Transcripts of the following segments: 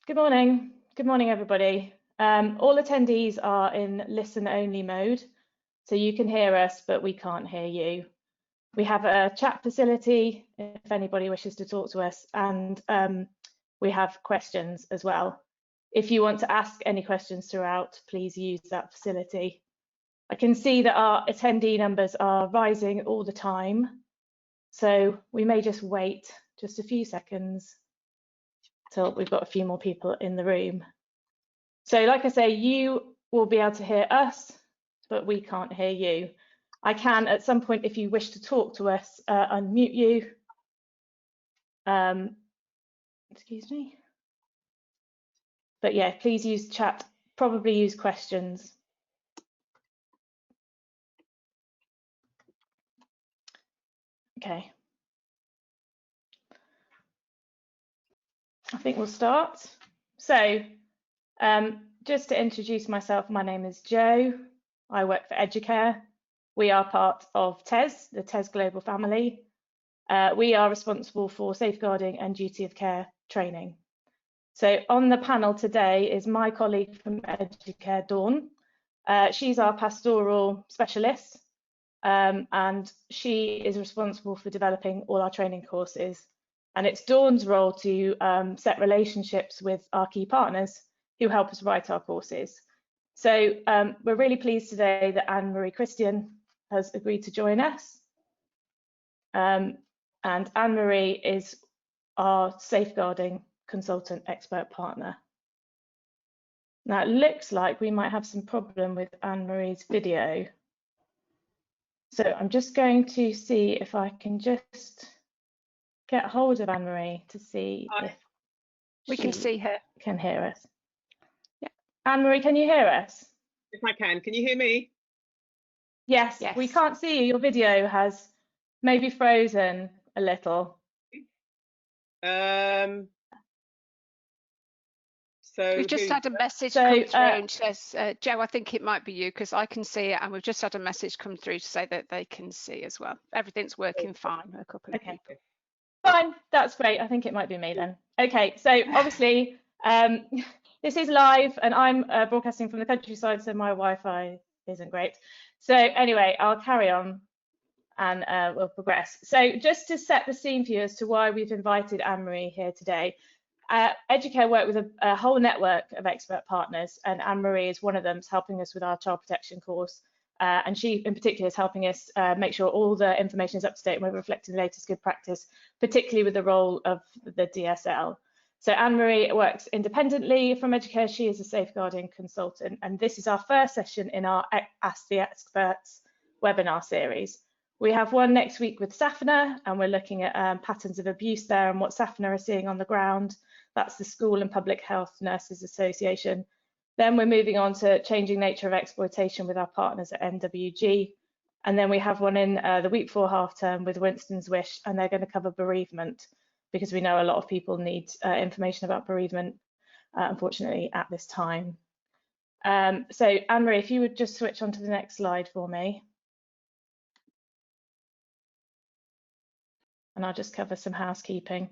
Good morning. Good morning, everybody. All attendees are in listen-only mode, so you can hear us, but we can't hear you. We have a chat facility if anybody wishes to talk to us, and we have questions as well. If you want to ask any questions throughout, please use that facility. I can see that our attendee numbers are rising all the time, so we may just wait just a few seconds till we've got a few more people in the room. So like I say, you will be able to hear us, but we can't hear you. I can at some point, if you wish to talk to us, unmute you. Excuse me. But yeah, please use chat, probably use questions. Okay. I think we'll start. So just to introduce myself, my name is Jo. I work for EduCare. We are part of TES, the TES Global family. We are responsible for safeguarding and duty of care training. So on the panel today is my colleague from EduCare, Dawn. She's our pastoral specialist, and she is responsible for developing all our training courses. And it's Dawn's role to set relationships with our key partners who help us write our courses. So we're really pleased today that Anne-Marie Christian has agreed to join us. And Anne-Marie is our safeguarding consultant expert partner. Now it looks like we might have some problem with Anne-Marie's video. So I'm just going to see if I can just get hold of Anne-Marie to see if we can see her. Can hear us. Yeah. Anne-Marie, can you hear us? If I can you hear me? Yes, yes. We can't see you. Your video has maybe frozen a little. So we've just had a message come through and says, Jo, I think it might be you because I can see it, and we've just had a message come through to say that they can see as well. Everything's working fine. A couple of people. Fine, that's great. I think it might be me then. Okay, so obviously this is live and I'm broadcasting from the countryside, so my Wi-Fi isn't great. So anyway, I'll carry on and we'll progress. So just to set the scene for you as to why we've invited Anne-Marie here today, EduCare work with a whole network of expert partners, and Anne-Marie is one of them, helping us with our child protection course. And she in particular is helping us make sure all the information is up to date and we're reflecting the latest good practice, particularly with the role of the DSL. So Anne-Marie works independently from EduCare. She is a safeguarding consultant, and this is our first session in our Ask the Experts webinar series. We have one next week with SAFNA, and we're looking at patterns of abuse there and what SAFNA are seeing on the ground. That's the School and Public Health Nurses Association. Then we're moving on to changing nature of exploitation with our partners at NWG. And then we have one in the week before half term with Winston's Wish, and they're going to cover bereavement because we know a lot of people need information about bereavement, unfortunately, at this time. So Anne-Marie, if you would just switch on to the next slide for me. And I'll just cover some housekeeping.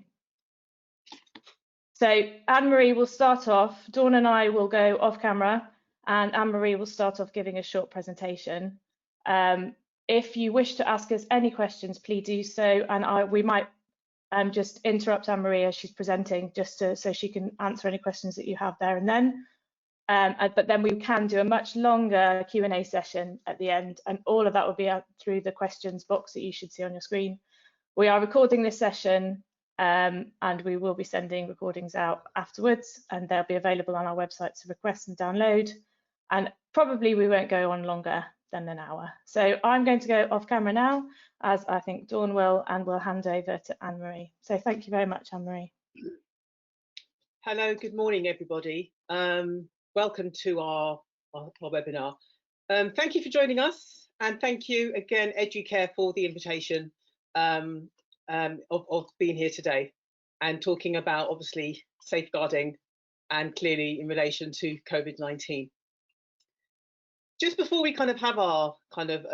So Anne-Marie will start off, Dawn and I will go off camera, and Anne-Marie will start off giving a short presentation. If you wish to ask us any questions, please do so, and we might just interrupt Anne-Marie as she's presenting, just so she can answer any questions that you have there and then. But then we can do a much longer Q&A session at the end, and all of that will be out through the questions box that you should see on your screen. We are recording this session, and we will be sending recordings out afterwards, and they'll be available on our website to request and download. And probably we won't go on longer than an hour. So I'm going to go off camera now, as I think Dawn will, and we'll hand over to Anne-Marie. So thank you very much, Anne-Marie. Hello, good morning, everybody. Welcome to our webinar. Thank you for joining us, and thank you again, EduCare, for the invitation of being here today and talking about obviously safeguarding and clearly in relation to COVID-19. Just before we kind of have our kind of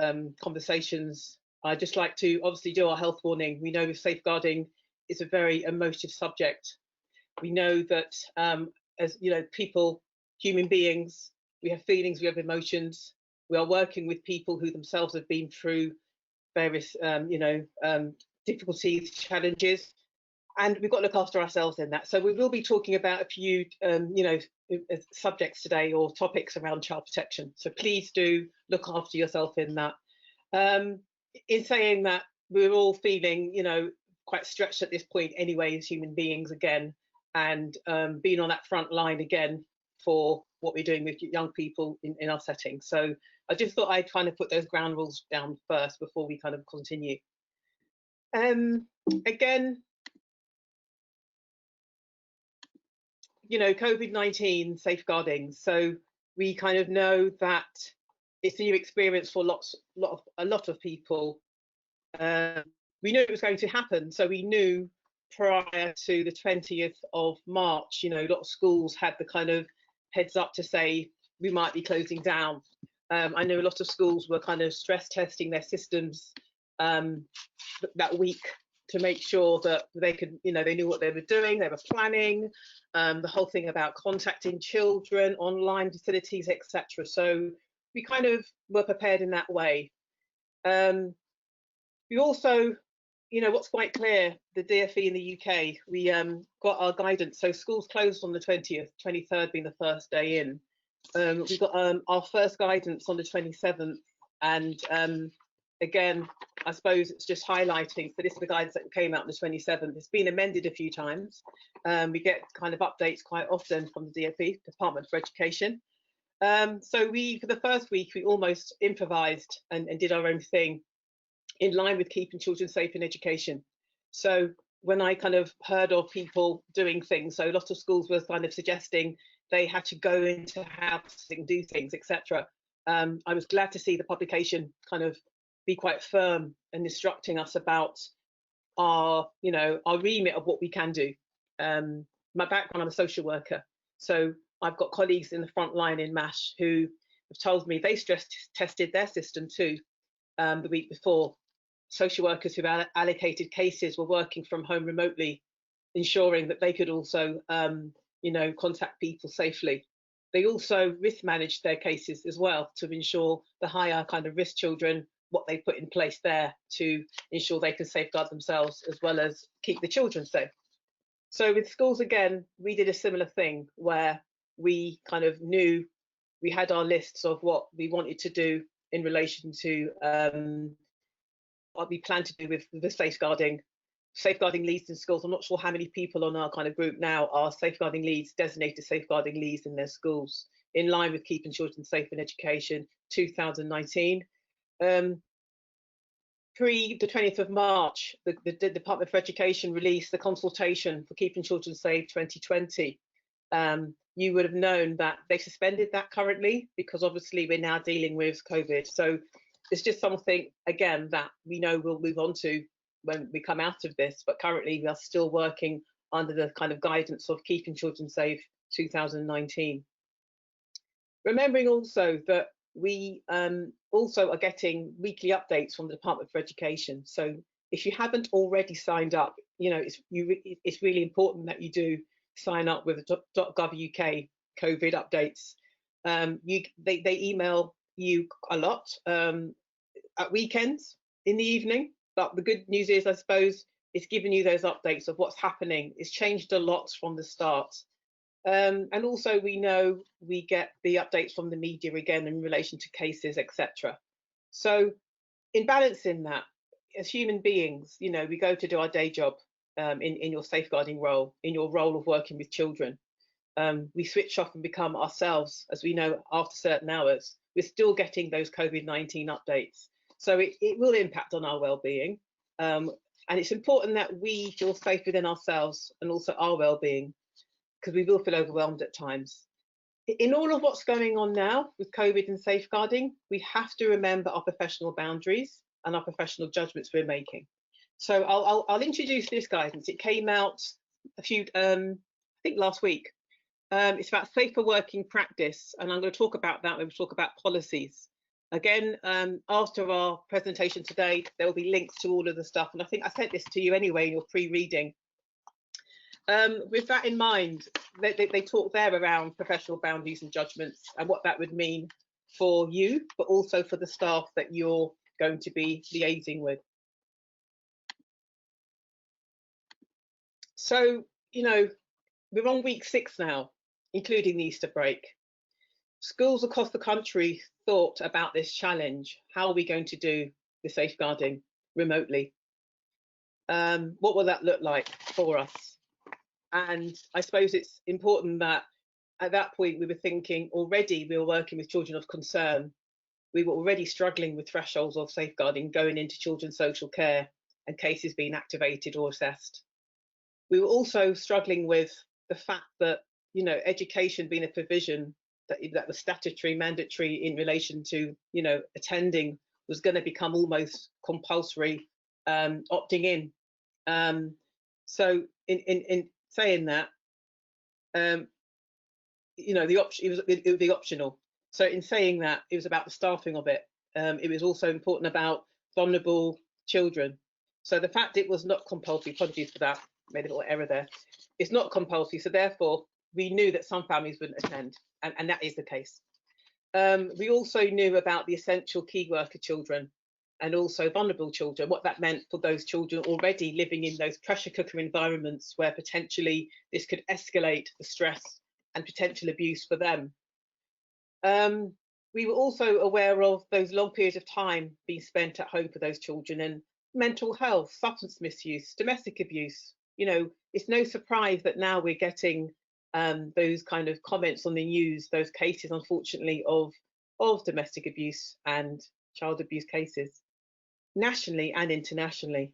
conversations, I'd just like to obviously do our health warning. We know safeguarding is a very emotive subject. We know that as you know, people, human beings, we have feelings, we have emotions. We are working with people who themselves have been through various, difficulties, challenges, and we've got to look after ourselves in that. So we will be talking about a few, subjects today, or topics around child protection. So please do look after yourself in that. In saying that, we're all feeling, quite stretched at this point anyway as human beings again, and being on that front line again for what we're doing with young people in our setting. So I just thought I'd kind of put those ground rules down first before we kind of continue. Again, COVID-19 safeguarding. So we kind of know that it's a new experience for a lot of people. We knew it was going to happen, so we knew prior to the 20th of March, a lot of schools had the kind of heads up to say we might be closing down. I know a lot of schools were kind of stress testing their systems that week to make sure that they could, they knew what they were doing, they were planning, the whole thing about contacting children, online facilities, etc. So we kind of were prepared in that way. We also, what's quite clear, the DfE in the UK, we got our guidance. So schools closed on the 20th, 23rd being the first day in. We got our first guidance on the 27th, and again, I suppose it's just highlighting, so this is the guidance that came out on the 27th. It's been amended a few times. We get kind of updates quite often from the DfE, Department for Education. So for the first week, we almost improvised and did our own thing in line with keeping children safe in education. So when I kind of heard of people doing things, so a lot of schools were kind of suggesting they had to go into housing, do things, etc. I was glad to see the publication kind of be quite firm and instructing us about our remit of what we can do. My background, I'm a social worker, so I've got colleagues in the front line in MASH who have told me they stress tested their system too the week before. Social workers who've allocated cases were working from home remotely, ensuring that they could also contact people safely. They also risk managed their cases as well to ensure the higher kind of risk children, what they put in place there to ensure they can safeguard themselves as well as keep the children safe. So with schools, again, we did a similar thing where we kind of knew we had our lists of what we wanted to do in relation to what we plan to do with the safeguarding leads in schools. I'm not sure how many people on our kind of group now are safeguarding leads, designated safeguarding leads in their schools, in line with keeping children safe in education 2019. Pre the 20th of March, the Department for Education released the consultation for keeping children safe 2020. You would have known that they suspended that currently because obviously we're now dealing with COVID. So it's just something, again, that we know we'll move on to when we come out of this, but currently we are still working under the kind of guidance of keeping children safe 2019. Remembering also that we also are getting weekly updates from the Department for Education. So if you haven't already signed up, it's really important that you do sign up with the .gov.uk COVID updates. They email you a lot at weekends in the evening, but the good news is, I suppose, it's giving you those updates of what's happening. It's changed a lot from the start. And also we know we get the updates from the media again in relation to cases, etc. So in balancing that, as human beings, we go to do our day job in your safeguarding role, in your role of working with children. We switch off and become ourselves, as we know, after certain hours. We're still getting those COVID-19 updates. So it will impact on our well-being. And it's important that we feel safe within ourselves and also our well-being, because we will feel overwhelmed at times. In all of what's going on now with COVID and safeguarding, we have to remember our professional boundaries and our professional judgments we're making. So I'll introduce this guidance. It came out I think last week. It's about safer working practice, and I'm going to talk about that when we talk about policies. Again, after our presentation today, there will be links to all of the stuff, and I think I sent this to you anyway in your pre-reading. With that in mind, they talk there around professional boundaries and judgments and what that would mean for you, but also for the staff that you're going to be liaising with. So, you know, we're on week 6 now, including the Easter break. Schools across the country thought about this challenge. How are we going to do the safeguarding remotely? What will that look like for us? And I suppose it's important that at that point we were thinking already, we were working with children of concern. We were already struggling with thresholds of safeguarding going into children's social care and cases being activated or assessed. We were also struggling with the fact that, you know, education being a provision that was statutory, mandatory in relation to, you know, attending was going to become almost compulsory, opting in. So in saying that, you know, it would be optional. So in saying that, it was about the staffing of it. It was also important about vulnerable children. So the fact it was not compulsory, apologies for that, made a little error there. It's not compulsory, so therefore we knew that some families wouldn't attend, and that is the case. We also knew about the essential key worker children and also vulnerable children, what that meant for those children already living in those pressure cooker environments where potentially this could escalate the stress and potential abuse for them. We were also aware of those long periods of time being spent at home for those children, and mental health, substance misuse, domestic abuse. You know, it's no surprise that now we're getting those kind of comments on the news, those cases, unfortunately, of domestic abuse and child abuse cases, nationally and internationally.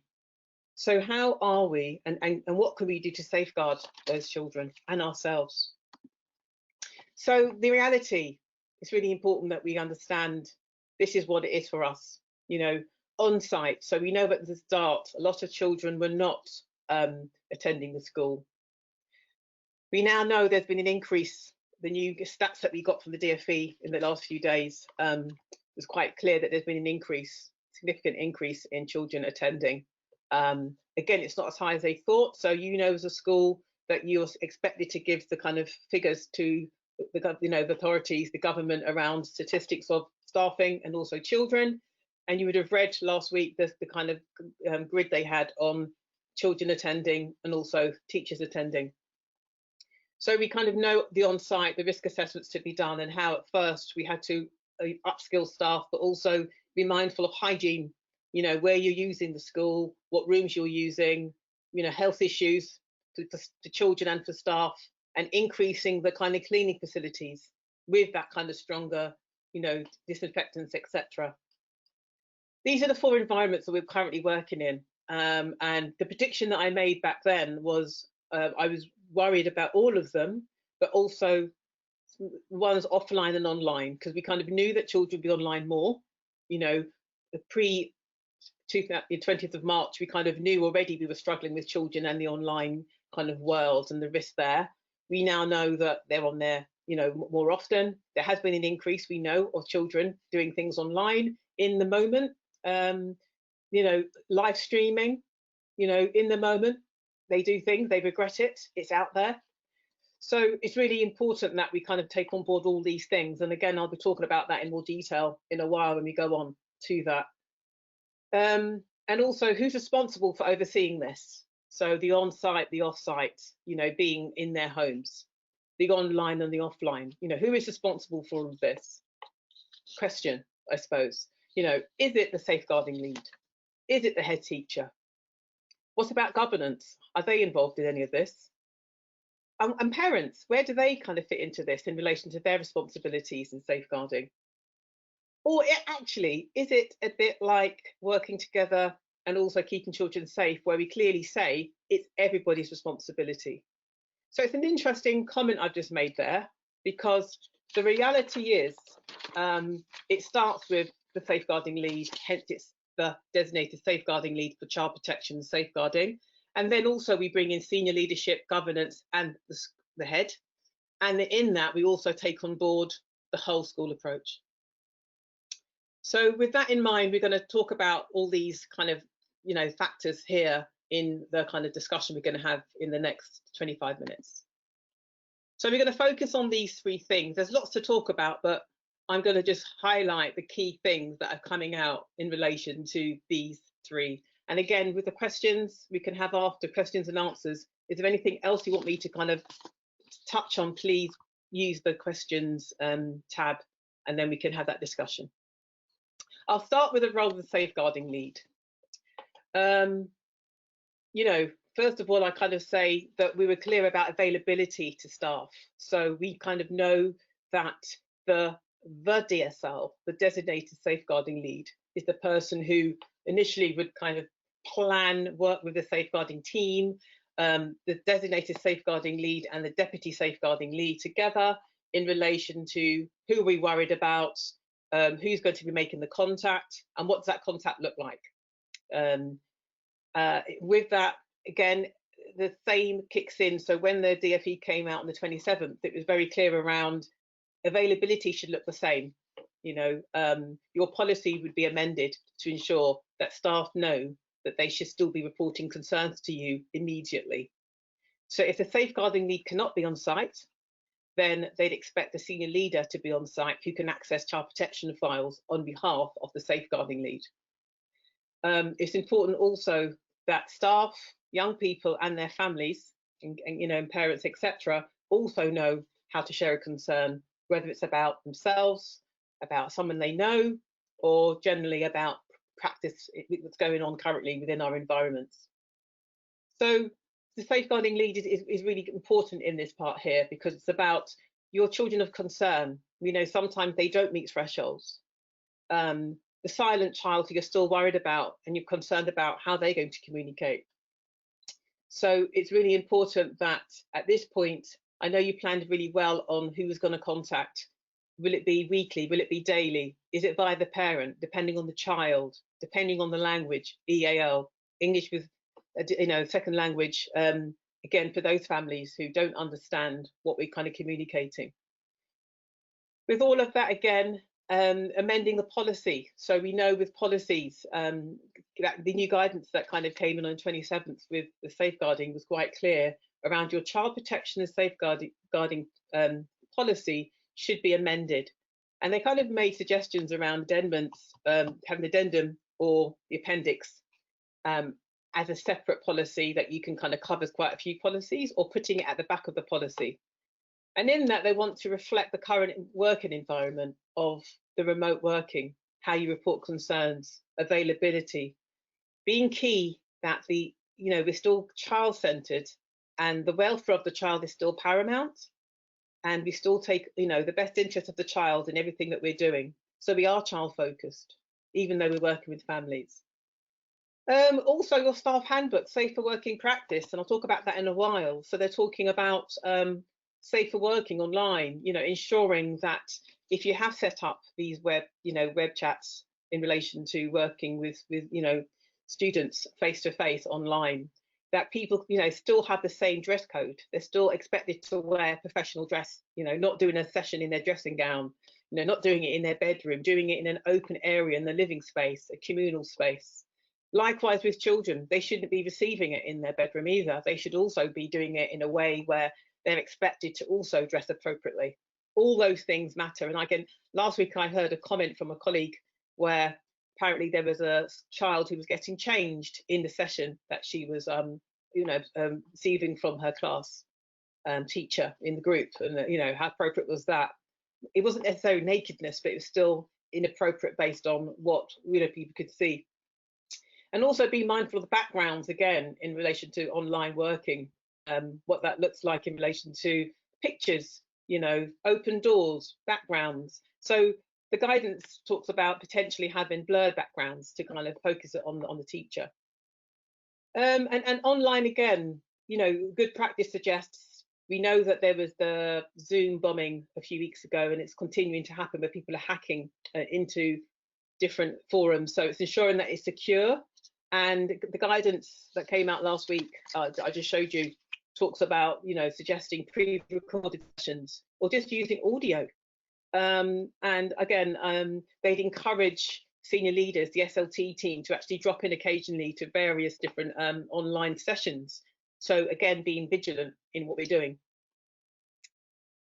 So how are we, and what can we do to safeguard those children and ourselves? So the reality, it's really important that we understand this is what it is for us, you know, on site. So we know that at the start, a lot of children were not attending the school. We now know there's been an increase. The new stats that we got from the DfE in the last few days was quite clear that there's been an increase, significant increase in children attending. Again, it's not as high as they thought. So, you know, as a school that you're expected to give the kind of figures to the, you know, the authorities, the government around statistics of staffing and also children. And you would have read last week the kind of grid they had on children attending and also teachers attending. So we kind of know the on-site, the risk assessments to be done, and how at first we had to upskill staff, but also be mindful of hygiene, you know, where you're using the school, what rooms you're using, you know, health issues for children and for staff, and increasing the kind of cleaning facilities with that kind of stronger, you know, disinfectants, etc. These are the 4 environments that we're currently working in. And the prediction that I made back then was I was worried about all of them, but also ones offline and online, because we kind of knew that children would be online more. You know, the pre-20th of March, we kind of knew already we were struggling with children and the online kind of world and the risk there. We now know that they're on there, you know, more often. There has been an increase, we know, of children doing things online in the moment. You know, live streaming, you know, in the moment, they do things, they regret it, it's out there. So it's really important that we kind of take on board all these things. And again, I'll be talking about that in more detail in a while when we go on to that. And also, who's responsible for overseeing this? So the on-site, the off-site, you know, being in their homes, the online and the offline, you know, who is responsible for all of this? Question, I suppose. You know, is it the safeguarding lead? Is it the head teacher? What about governance? Are they involved in any of this? And parents, where do they kind of fit into this in relation to their responsibilities in safeguarding? Or actually, is it a bit like working together and also keeping children safe, where we clearly say it's everybody's responsibility? So it's an interesting comment I've just made there, because the reality is it starts with the safeguarding lead, hence it's the designated safeguarding lead for child protection and safeguarding. And then also we bring in senior leadership, governance, and the head. And in that, we also take on board the whole school approach. So with that in mind, we're going to talk about all these kind of, you know, factors here in the kind of discussion we're going to have in the next 25 minutes. So we're going to focus on these three things. There's lots to talk about, but I'm going to just highlight the key things that are coming out in relation to these three. And again, with the questions we can have after questions and answers, is there anything else you want me to kind of touch on? Please use the questions tab, and then we can have that discussion. I'll start with the role of the safeguarding lead. You know, first of all, I kind of say that we were clear about availability to staff. So we kind of know that the DSL, the designated safeguarding lead, is the person who initially would kind of plan, work with the safeguarding team, the designated safeguarding lead and the deputy safeguarding lead together in relation to who we worried about, who's going to be making the contact, and what does that contact look like. With that, again, the same kicks in. So when the DFE came out on the 27th, it was very clear around availability should look the same. You know, your policy would be amended to ensure that staff know that they should still be reporting concerns to you immediately. So if the safeguarding lead cannot be on site, then they'd expect the senior leader to be on site who can access child protection files on behalf of the safeguarding lead. It's important also that staff, young people and their families, and you know, and parents, etc., also know how to share a concern, whether it's about themselves, about someone they know, or generally about practice that's going on currently within our environments. So the safeguarding lead is really important in this part here, because it's about your children of concern. We know sometimes they don't meet thresholds. The silent child who you're still worried about and you're concerned about how they're going to communicate. So it's really important that at this point, I know you planned really well on who was going to contact. Will it be weekly? Will it be daily? Is it via the parent, depending on the child, depending on the language, EAL, English with, you know, second language, again, for those families who don't understand what we're kind of communicating. With all of that, again, amending the policy. So we know with policies, that the new guidance that kind of came in on the 27th with the safeguarding was quite clear around your child protection and safeguarding policy should be amended. And they kind of made suggestions around amendments, having an addendum or the appendix as a separate policy that you can kind of covers quite a few policies, or putting it at the back of the policy. And in that, they want to reflect the current working environment of the remote working, how you report concerns, availability, being key that the, you know, we're still child-centered and the welfare of the child is still paramount. And we still take, you know, the best interest of the child in everything that we're doing. So we are child focused, even though we're working with families. Also your staff handbook, safer working practice, and I'll talk about that in a while. So they're talking about safer working online, you know, ensuring that if you have set up these web chats in relation to working with you know, students face to face online, that people, you know, still have the same dress code. They're still expected to wear professional dress, you know, not doing a session in their dressing gown, you know, not doing it in their bedroom, doing it in an open area in the living space, a communal space. Likewise with children, they shouldn't be receiving it in their bedroom either. They should also be doing it in a way where they're expected to also dress appropriately. All those things matter. And again, last week I heard a comment from a colleague where apparently there was a child who was getting changed in the session that she was, you know, receiving from her class teacher in the group. And, you know, how appropriate was that? It wasn't necessarily nakedness, but it was still inappropriate based on what, you know, people could see. And also be mindful of the backgrounds, again, in relation to online working, what that looks like in relation to pictures, you know, open doors, backgrounds. So the guidance talks about potentially having blurred backgrounds to kind of focus it on the teacher. And online, again, you know, good practice suggests, we know that there was the Zoom bombing a few weeks ago, and it's continuing to happen where people are hacking into different forums. So it's ensuring that it's secure. And the guidance that came out last week, I just showed you, talks about, you know, suggesting pre-recorded sessions or just using audio. And again, they'd encourage senior leaders, the SLT team, to actually drop in occasionally to various different online sessions. So again, being vigilant in what we're doing.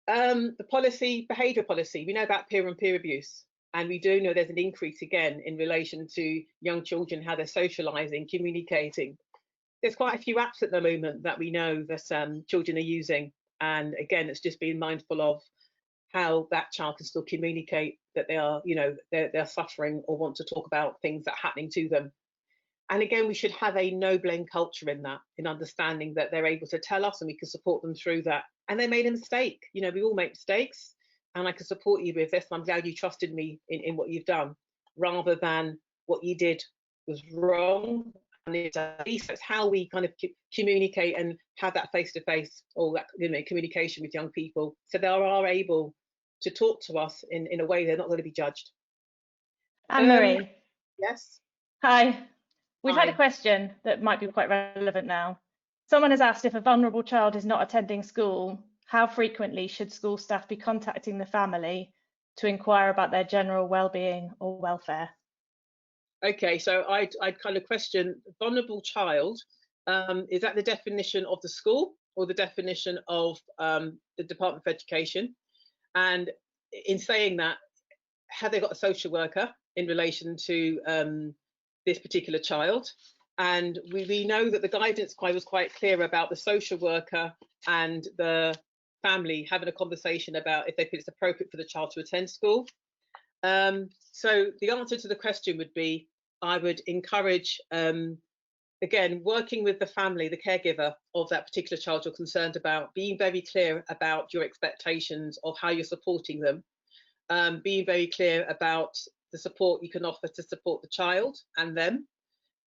The policy, behaviour policy, we know about peer-on-peer abuse, and we do know there's an increase again in relation to young children, how they're socialising, communicating. There's quite a few apps at the moment that we know that children are using, and again, it's just being mindful of how that child can still communicate that they are, you know, they're suffering or want to talk about things that are happening to them. And again, we should have a no blame culture in that, in understanding that they're able to tell us and we can support them through that. And they made a mistake. You know, we all make mistakes, and I can support you with this. I'm glad you trusted me in what you've done, rather than what you did was wrong. And it's how we kind of communicate and have that face-to-face or that, you know, communication with young people, so they are able to talk to us in a way they're not going to be judged. Anne-Marie. Yes. Hi. We've Hi. had a question that might be quite relevant now. Someone has asked, if a vulnerable child is not attending school, how frequently should school staff be contacting the family to inquire about their general well-being or welfare? Okay, so I'd kind of question vulnerable child. Is that the definition of the school or the definition of the Department of Education? And in saying that, have they got a social worker in relation to this particular child? And we know that the guidance was quite clear about the social worker and the family having a conversation about if they think it's appropriate for the child to attend school. So the answer to the question would be, I would encourage, again, working with the family, the caregiver of that particular child you're concerned about, being very clear about your expectations of how you're supporting them, being very clear about the support you can offer to support the child and them.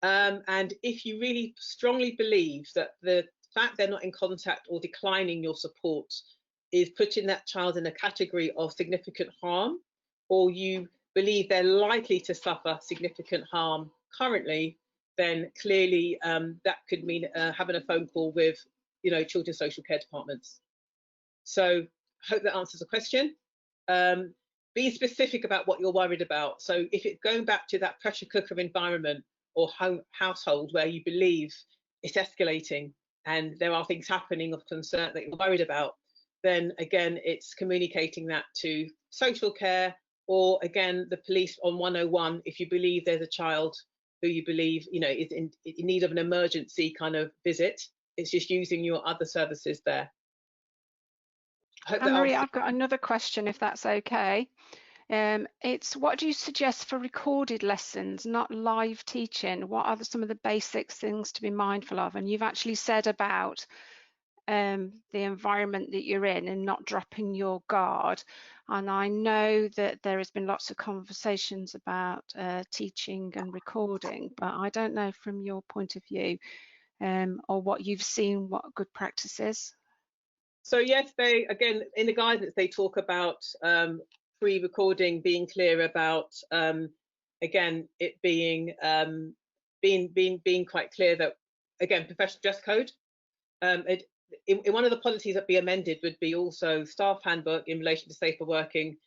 And if you really strongly believe that the fact they're not in contact or declining your support is putting that child in a category of significant harm, or you believe they're likely to suffer significant harm currently, then clearly that could mean having a phone call with, you know, children's social care departments. So I hope that answers the question. Be specific about what you're worried about. So if it's going back to that pressure cooker environment or household where you believe it's escalating and there are things happening of concern that you're worried about, then again, it's communicating that to social care, or again, the police on 101, if you believe there's a child who you believe, you know, is in need of an emergency kind of visit. It's just using your other services there. Anne-Marie, I've got another question, if that's okay. It's, what do you suggest for recorded lessons, not live teaching? What are some of the basic things to be mindful of? And you've actually said about the environment that you're in and not dropping your guard. And I know that there has been lots of conversations about teaching and recording, but I don't know from your point of view or what you've seen, what good practice is. So yes, they, again, in the guidance, they talk about pre-recording, being clear about, again, it being being quite clear that, again, professional dress code. In one of the policies that be amended would be also staff handbook in relation to safer working.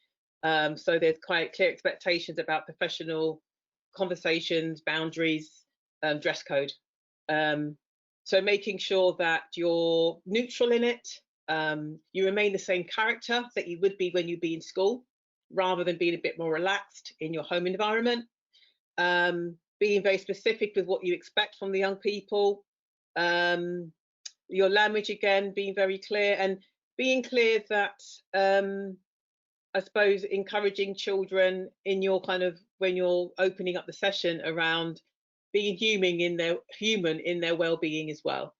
So there's quite clear expectations about professional conversations, boundaries, dress code. So making sure that you're neutral in it, you remain the same character that you would be when you'd be in school, rather than being a bit more relaxed in your home environment. Being very specific with what you expect from the young people. Your language, again, being very clear, and being clear that I suppose encouraging children in your kind of, when you're opening up the session, around being human in their well-being as well.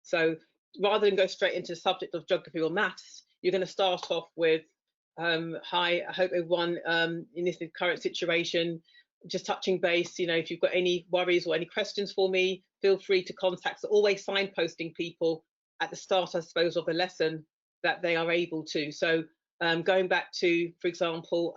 So rather than go straight into the subject of geography or maths, you're going to start off with hi, I hope everyone in this current situation, just touching base, you know, if you've got any worries or any questions for me, feel free to contact. So always signposting people at the start, I suppose, of the lesson that they are able to. So going back to, for example,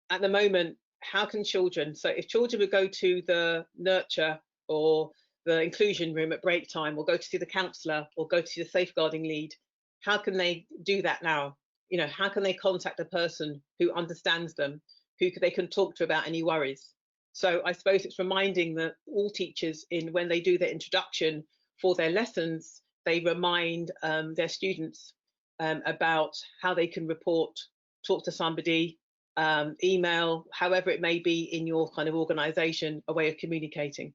at the moment, how can children, so if children would go to the nurture or the inclusion room at break time, or go to see the counsellor, or go to see the safeguarding lead, how can they do that now? You know, how can they contact a person who understands them, who they can talk to about any worries? So I suppose it's reminding that all teachers, when they do their introduction for their lessons, they remind their students about how they can report, talk to somebody, email, however it may be in your kind of organisation, a way of communicating.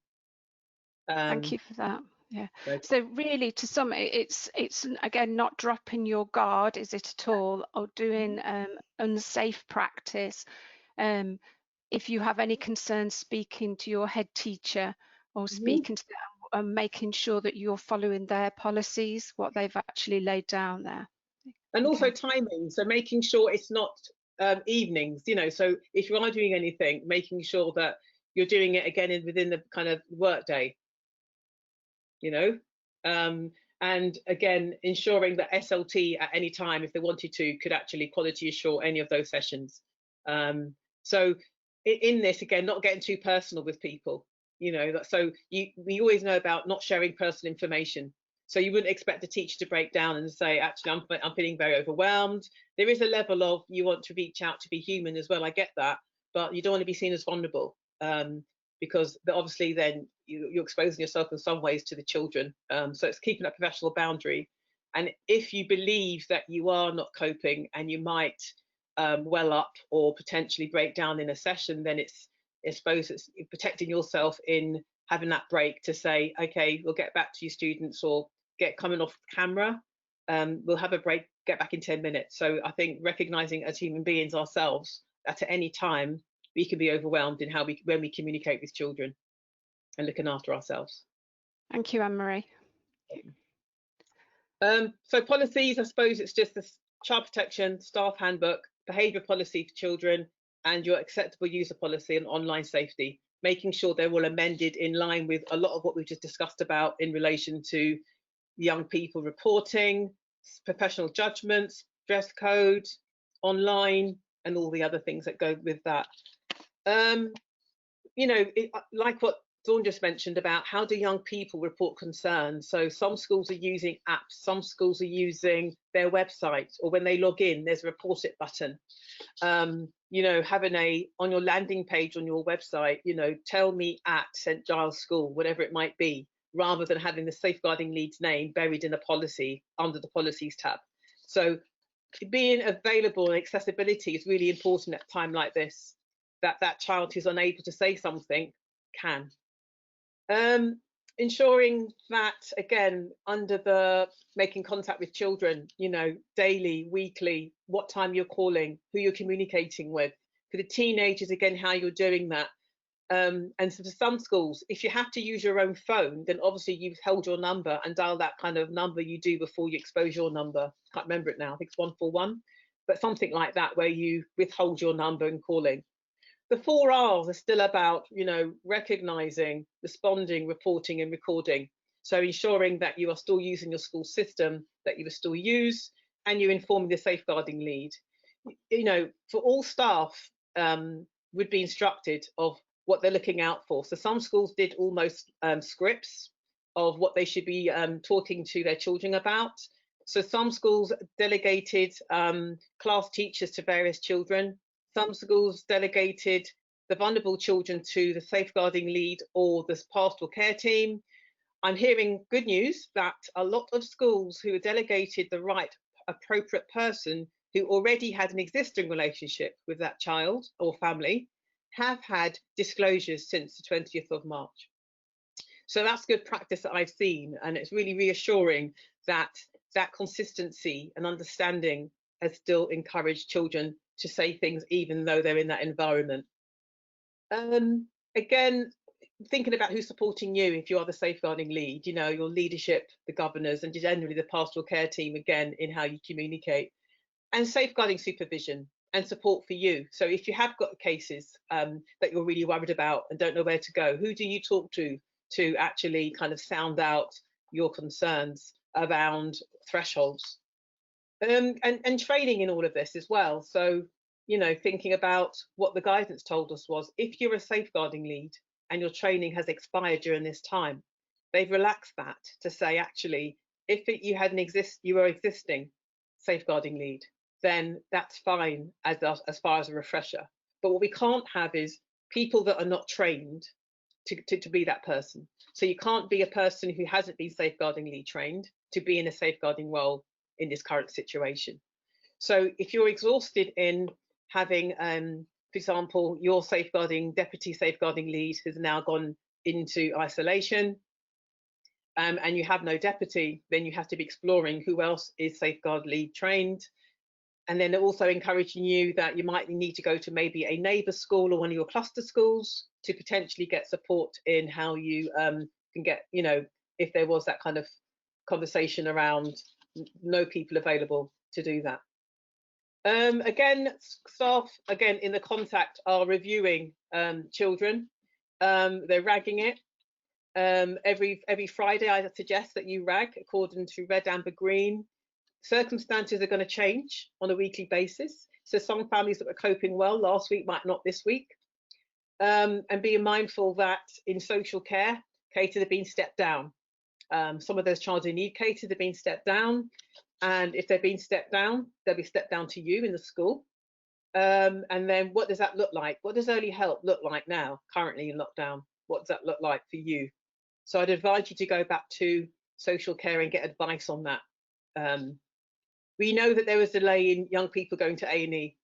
Thank you for that. Yeah. Right. So really, to sum it, it's again not dropping your guard, is it at all, or doing unsafe practice. If you have any concerns, speaking to your head teacher or speaking to them, and making sure that you're following their policies, what they've actually laid down there. And also timing, so making sure it's not evenings, you know, so if you are doing anything, making sure that you're doing it again within the kind of work day, you know, and again, ensuring that SLT at any time, if they wanted to, could actually quality assure any of those sessions. So in this, again, not getting too personal with people, you know, so we always know about not sharing personal information. So you wouldn't expect a teacher to break down and say, actually, I'm feeling very overwhelmed. There is a level of, you want to reach out to be human as well, I get that, but you don't want to be seen as vulnerable, because obviously then you're exposing yourself in some ways to the children. So it's keeping that professional boundary. And if you believe that you are not coping and you might well up or potentially break down in a session, then I suppose it's protecting yourself in having that break to say, okay, we'll get back to you students, or coming off camera, we'll have a break, get back in 10 minutes. So I think recognizing as human beings ourselves that at any time we can be overwhelmed in when we communicate with children, and looking after ourselves. Thank you, Anne-Marie. So policies, I suppose it's just the child protection, staff handbook, behaviour policy for children, and your acceptable user policy and online safety, making sure they're all amended in line with a lot of what we've just discussed about in relation to young people reporting, professional judgments, dress code, online, and all the other things that go with that. You know, like what Dawn just mentioned about how do young people report concerns. So some schools are using apps, some schools are using their website, or when they log in, there's a report it button. You know, having on your landing page on your website, you know, tell me at St Giles School, whatever it might be, rather than having the safeguarding lead's name buried in a policy under the policies tab. So being available and accessibility is really important at a time like this, that child who's unable to say something can. Ensuring that, again, under the making contact with children, you know, daily, weekly, what time you're calling, who you're communicating with. For the teenagers, again, how you're doing that. And so for some schools, if you have to use your own phone, then obviously you've held your number and dial that kind of number you do before you expose your number. Can't remember it now, I think it's 141, but something like that, where you withhold your number and calling. The 4 R's are still about, you know, recognizing, responding, reporting, and recording. So ensuring that you are still using your school system, that you will still use, and you're informing the safeguarding lead. You know, for all staff would be instructed of what they're looking out for. So some schools did almost scripts of what they should be talking to their children about. So some schools delegated class teachers to various children. Some schools delegated the vulnerable children to the safeguarding lead or the pastoral care team. I'm hearing good news that a lot of schools who delegated the right appropriate person who already had an existing relationship with that child or family have had disclosures since the 20th of March. So that's good practice that I've seen, and it's really reassuring that that consistency and understanding has still encouraged children to say things even though they're in that environment. Again, thinking about who's supporting you if you are the safeguarding lead, you know, your leadership, the governors, and generally the pastoral care team, again, in how you communicate. And safeguarding supervision and support for you. So if you have got cases that you're really worried about and don't know where to go, who do you talk to actually kind of sound out your concerns around thresholds? And training in all of this as well. So, you know, thinking about what the guidance told us was, if you're a safeguarding lead and your training has expired during this time, they've relaxed that to say, actually, if you were existing safeguarding lead, then that's fine as far as a refresher. But what we can't have is people that are not trained to be that person. So you can't be a person who hasn't been safeguardingly trained to be in a safeguarding role in this current situation. So if you're exhausted in having, for example, your deputy safeguarding lead has now gone into isolation, and you have no deputy, then you have to be exploring who else is safeguard lead trained. And then they're also encouraging you that you might need to go to maybe a neighbour school or one of your cluster schools to potentially get support in how you can get, if there was that kind of conversation around no people available to do that. Again, staff, again, in the contact are reviewing children. They're ragging it. Every Friday, I suggest that you rag according to red, amber, green. Circumstances are going to change on a weekly basis. So some families that were coping well last week might not this week. And being mindful that in social care, cases have been stepped down. Some of those children who need cases have been stepped down. And if they've been stepped down, they'll be stepped down to you in the school. And then what does that look like? What does early help look like now, currently in lockdown? What does that look like for you? So I'd advise you to go back to social care and get advice on that. We know that there was a delay in young people going to A&E.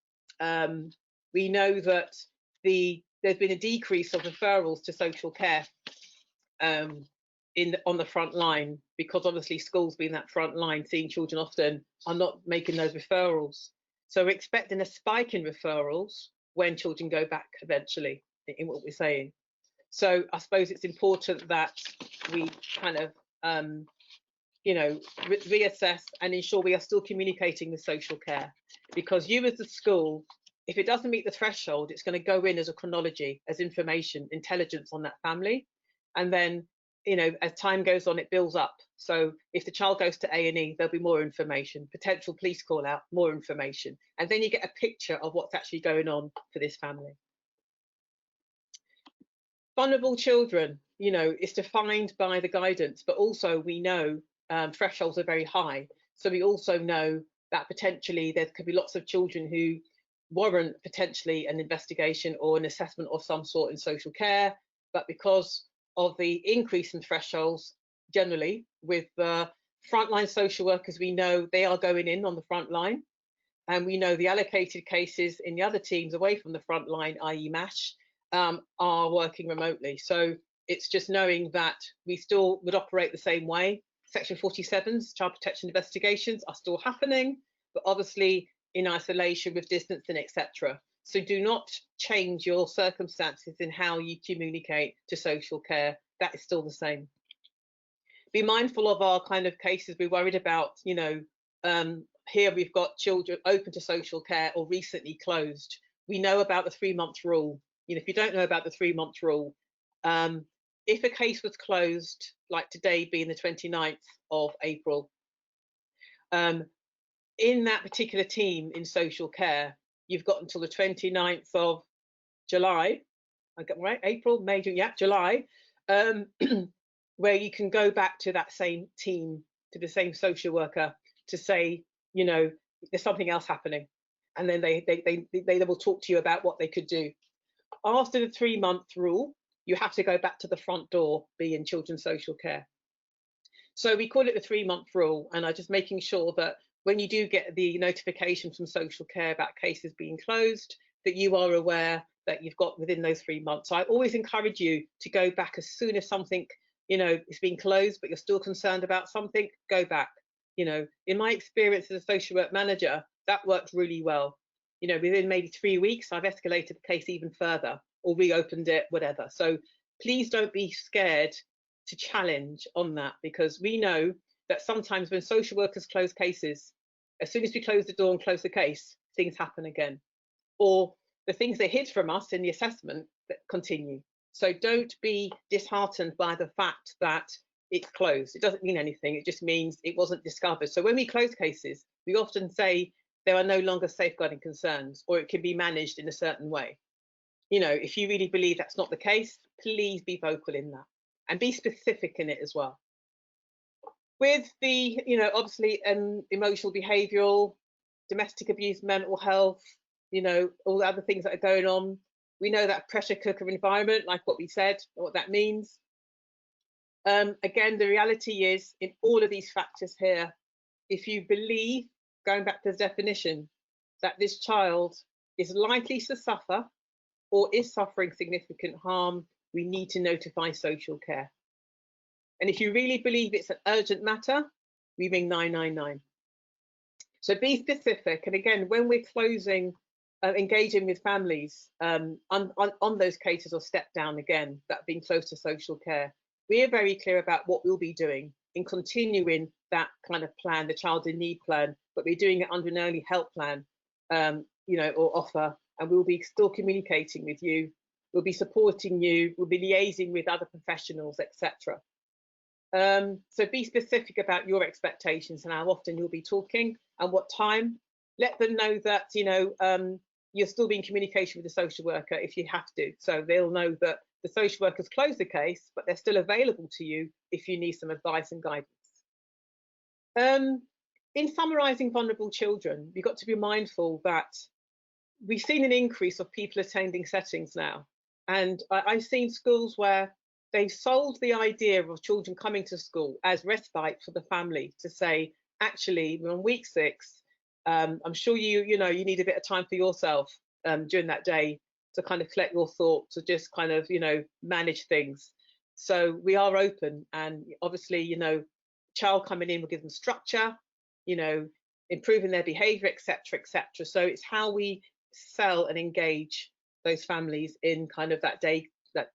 We know that there's been a decrease of referrals to social care on the front line, because obviously schools being that front line, seeing children often, are not making those referrals. So we're expecting a spike in referrals when children go back eventually, in what we're saying. So I suppose it's important that we kind of reassess and ensure we are still communicating with social care, because you as the school, if it doesn't meet the threshold, it's going to go in as a chronology, as information, intelligence on that family. And then, as time goes on, it builds up. So if the child goes to A&E, there'll be more information, potential police call out, more information. And then you get a picture of what's actually going on for this family. Vulnerable children, is defined by the guidance, but also we know thresholds are very high. So we also know that potentially there could be lots of children who warrant potentially an investigation or an assessment of some sort in social care, but because of the increase in thresholds generally with the frontline social workers, we know they are going in on the front line, and we know the allocated cases in the other teams away from the front line, i.e. MASH, are working remotely. So it's just knowing that we still would operate the same way. Section 47s, child protection investigations, are still happening, but obviously in isolation with distancing, etc. So do not change your circumstances in how you communicate to social care. That is still the same. Be mindful of our kind of cases we're worried about. Here we've got children open to social care or recently closed. We know about the 3-month rule. If you don't know about the 3-month rule, if a case was closed, like today being the 29th of April, in that particular team in social care, you've got until the 29th of July, I got right, April, May, June, yeah, July, where you can go back to that same team, to the same social worker, to say, there's something else happening, and then they will talk to you about what they could do. After the 3-month rule, you have to go back to the front door, be in children's social care. So we call it the 3-month rule, and I'm just making sure that when you do get the notification from social care about cases being closed, that you are aware that you've got within those 3 months. So I always encourage you to go back as soon as something, is being closed, but you're still concerned about something, go back. In my experience as a social work manager, that works really well. Within maybe 3 weeks, I've escalated the case even further or reopened it, whatever. So please don't be scared to challenge on that, because we know that sometimes when social workers close cases, as soon as we close the door and close the case, things happen again. Or the things they hid from us in the assessment that continue. So don't be disheartened by the fact that it's closed. It doesn't mean anything. It just means it wasn't discovered. So when we close cases, we often say there are no longer safeguarding concerns, or it can be managed in a certain way. If you really believe that's not the case, please be vocal in that and be specific in it as well. With the, obviously emotional, behavioural, domestic abuse, mental health, all the other things that are going on, We know that pressure cooker environment, like what we said, what that means. Again, the reality is in all of these factors here, if you believe, going back to the definition, that this child is likely to suffer or is suffering significant harm, we need to notify social care. And if you really believe it's an urgent matter, we ring 999. So be specific. And again, when we're closing, engaging with families on those cases or step down again, that being close to social care, we are very clear about what we'll be doing in continuing that kind of plan, the child in need plan, but we're doing it under an early help plan, or offer, and we'll be still communicating with you. We'll be supporting you. We'll be liaising with other professionals, etc. So be specific about your expectations and how often you'll be talking and what time. Let them know that, you're still being in communication with the social worker if you have to. So they'll know that the social workers closed the case, but they're still available to you if you need some advice and guidance. In summarising vulnerable children, we've got to be mindful that we've seen an increase of people attending settings now. And I've seen schools where they've sold the idea of children coming to school as respite for the family to say, actually, we're on week 6. I'm sure you need a bit of time for yourself during that day to kind of collect your thoughts, to just kind of, manage things. So we are open, and obviously, child coming in will give them structure, improving their behaviour, etc., etc. So it's how we sell and engage those families in kind of that day, that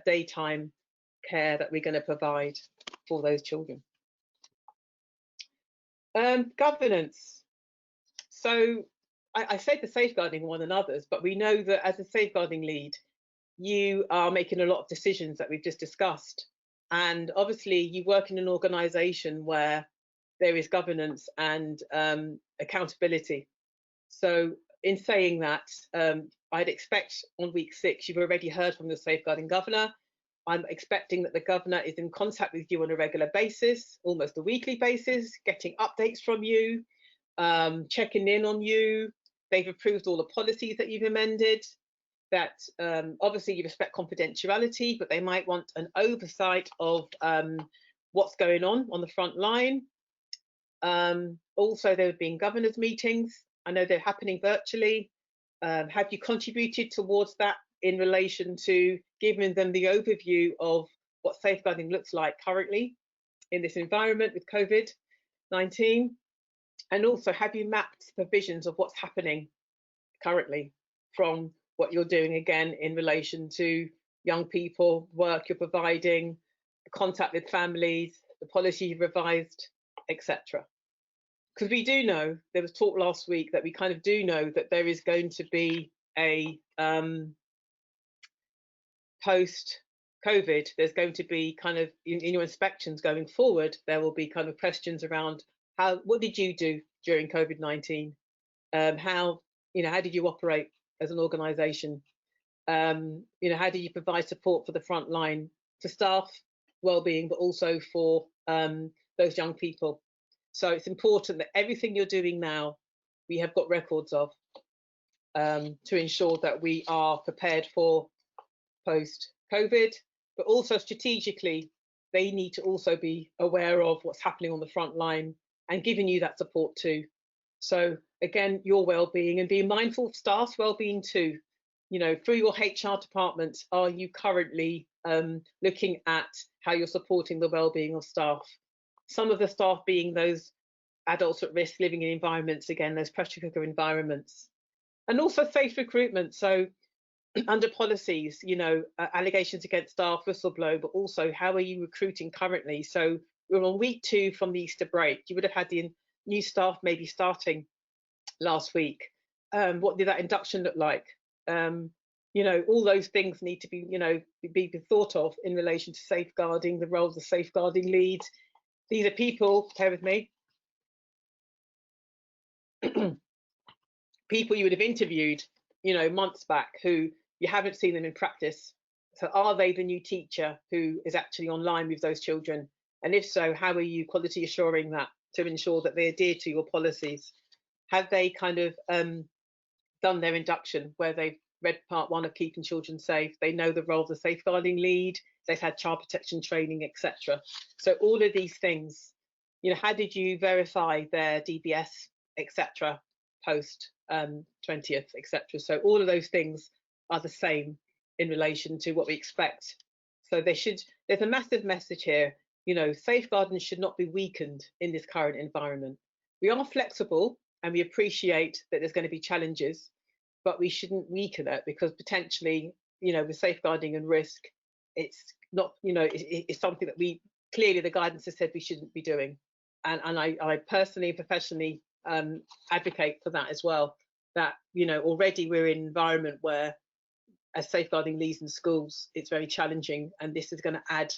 daytime care that we're going to provide for those children. Governance. So I said the safeguarding one and others, but we know that as a safeguarding lead, you are making a lot of decisions that we've just discussed. And obviously you work in an organisation where there is governance and accountability. So in saying that, I'd expect on week 6, you've already heard from the safeguarding governor. I'm expecting that the governor is in contact with you on a regular basis, almost a weekly basis, getting updates from you, checking in on you. They've approved all the policies that you've amended, that obviously you respect confidentiality, but they might want an oversight of what's going on the front line. Also, there have been governors' meetings. I know they're happening virtually. Have you contributed towards that in relation to giving them the overview of what safeguarding looks like currently in this environment with COVID-19? And also, have you mapped provisions of what's happening currently from what you're doing again in relation to young people, work you're providing, the contact with families, the policy you've revised, etc. Because we do know, there was talk last week that we kind of do know that there is going to be a post-COVID, there's going to be kind of, in your inspections going forward, there will be kind of questions around what did you do during COVID-19? How did you operate as an organisation? How do you provide support for the front line, for staff well-being, but also for those young people? So it's important that everything you're doing now, we have got records of, to ensure that we are prepared for post-COVID, but also strategically, they need to also be aware of what's happening on the front line and giving you that support too. So again, your well-being, and being mindful of staff's well-being too. Through your HR department, are you currently looking at how you're supporting the well-being of staff? Some of the staff being those adults at risk living in environments, again, those pressure cooker environments. And also safe recruitment. So under policies, allegations against staff, whistleblow, but also how are you recruiting currently? So we're on week 2 from the Easter break. You would have had the new staff maybe starting last week. What did that induction look like? All those things need to be thought of in relation to safeguarding, the role of the safeguarding lead. These are people, bear with me, people you would have interviewed, months back, who you haven't seen them in practice. So are they the new teacher who is actually online with those children? And if so, how are you quality assuring that to ensure that they adhere to your policies? Have they kind of done their induction where they've read part 1 of Keeping Children Safe. They know the role of the safeguarding lead. They've had child protection training, etc. So all of these things, you know, how did you verify their DBS, etc. post 20th, etc. So all of those things are the same in relation to what we expect. So there's a massive message here. You know, safeguarding should not be weakened in this current environment. We are flexible and we appreciate that there's going to be challenges, but we shouldn't weaken it, because potentially, you know, with safeguarding and risk, it's not, you know, it's something that we clearly, the guidance has said we shouldn't be doing. And I personally, professionally advocate for that as well, that, you know, already we're in an environment where as safeguarding leads in schools, it's very challenging, and this is going to add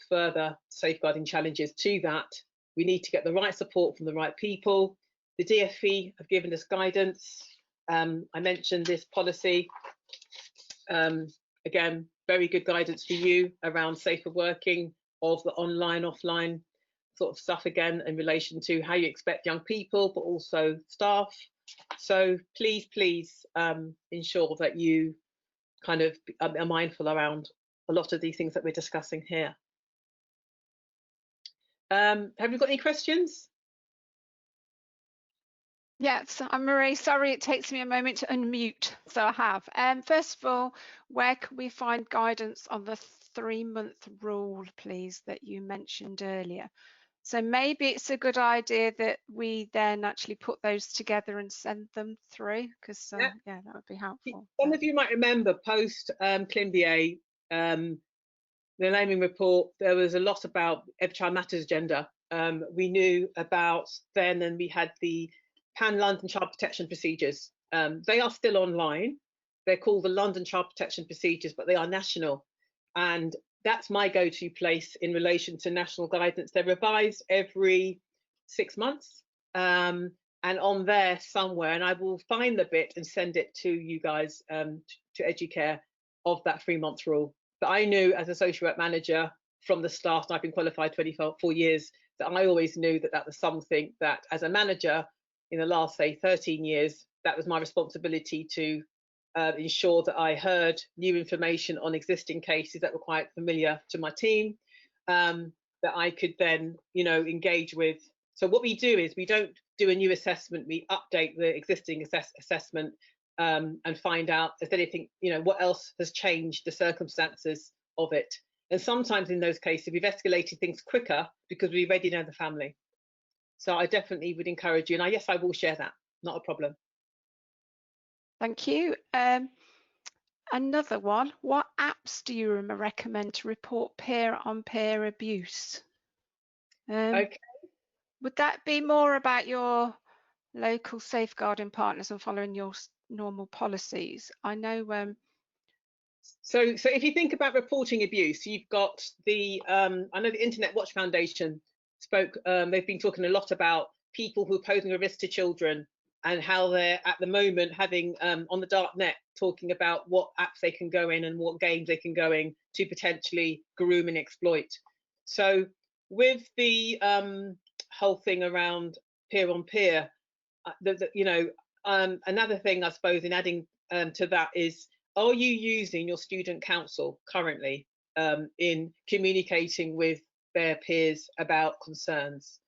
further safeguarding challenges to that. We need to get the right support from the right people. The DfE have given us guidance. I mentioned this policy. Again, very good guidance for you around safer working of the online, offline sort of stuff, again, in relation to how you expect young people, but also staff. So please ensure that you kind of are mindful around a lot of these things that we're discussing here. Have you got any questions? Yes, I'm Marie. Sorry, it takes me a moment to unmute, so I have. First of all, where can we find guidance on the 3-month rule, please, that you mentioned earlier? So maybe it's a good idea that we then actually put those together and send them through, because yeah, that would be helpful. Some of you might remember post Climbié, the naming report, there was a lot about Every Child Matters agenda. We knew about then, and we had the Pan-London Child Protection Procedures. They are still online. They're called the London Child Protection Procedures, but they are national. And that's my go-to place in relation to national guidance. They're revised every 6 months. And on there somewhere, and I will find the bit and send it to you guys, to EduCare, of that 3-month rule. But I knew as a social work manager from the start, and I've been qualified 24 years, that I always knew that that was something that as a manager in the last, say, 13 years, that was my responsibility to ensure that I heard new information on existing cases that were quite familiar to my team, that I could then, you know, engage with. So what we do is we don't do a new assessment, we update the existing assessment and find out if there's anything, you know, what else has changed the circumstances of it. And sometimes in those cases, we've escalated things quicker because we already know the family. So I definitely would encourage you, and yes, I will share that, not a problem. Thank you. Another one, what apps do you recommend to report peer-on-peer abuse? Okay. Would that be more about your local safeguarding partners and following your normal policies? I know. So if you think about reporting abuse, you've got the, I know the Internet Watch Foundation spoke, they've been talking a lot about people who are posing a risk to children and how they're at the moment having on the dark net talking about what apps they can go in and what games they can go in to potentially groom and exploit. So with the whole thing around peer-on-peer, you know, another thing I suppose in adding to that is, are you using your student council currently in communicating with their peers about concerns?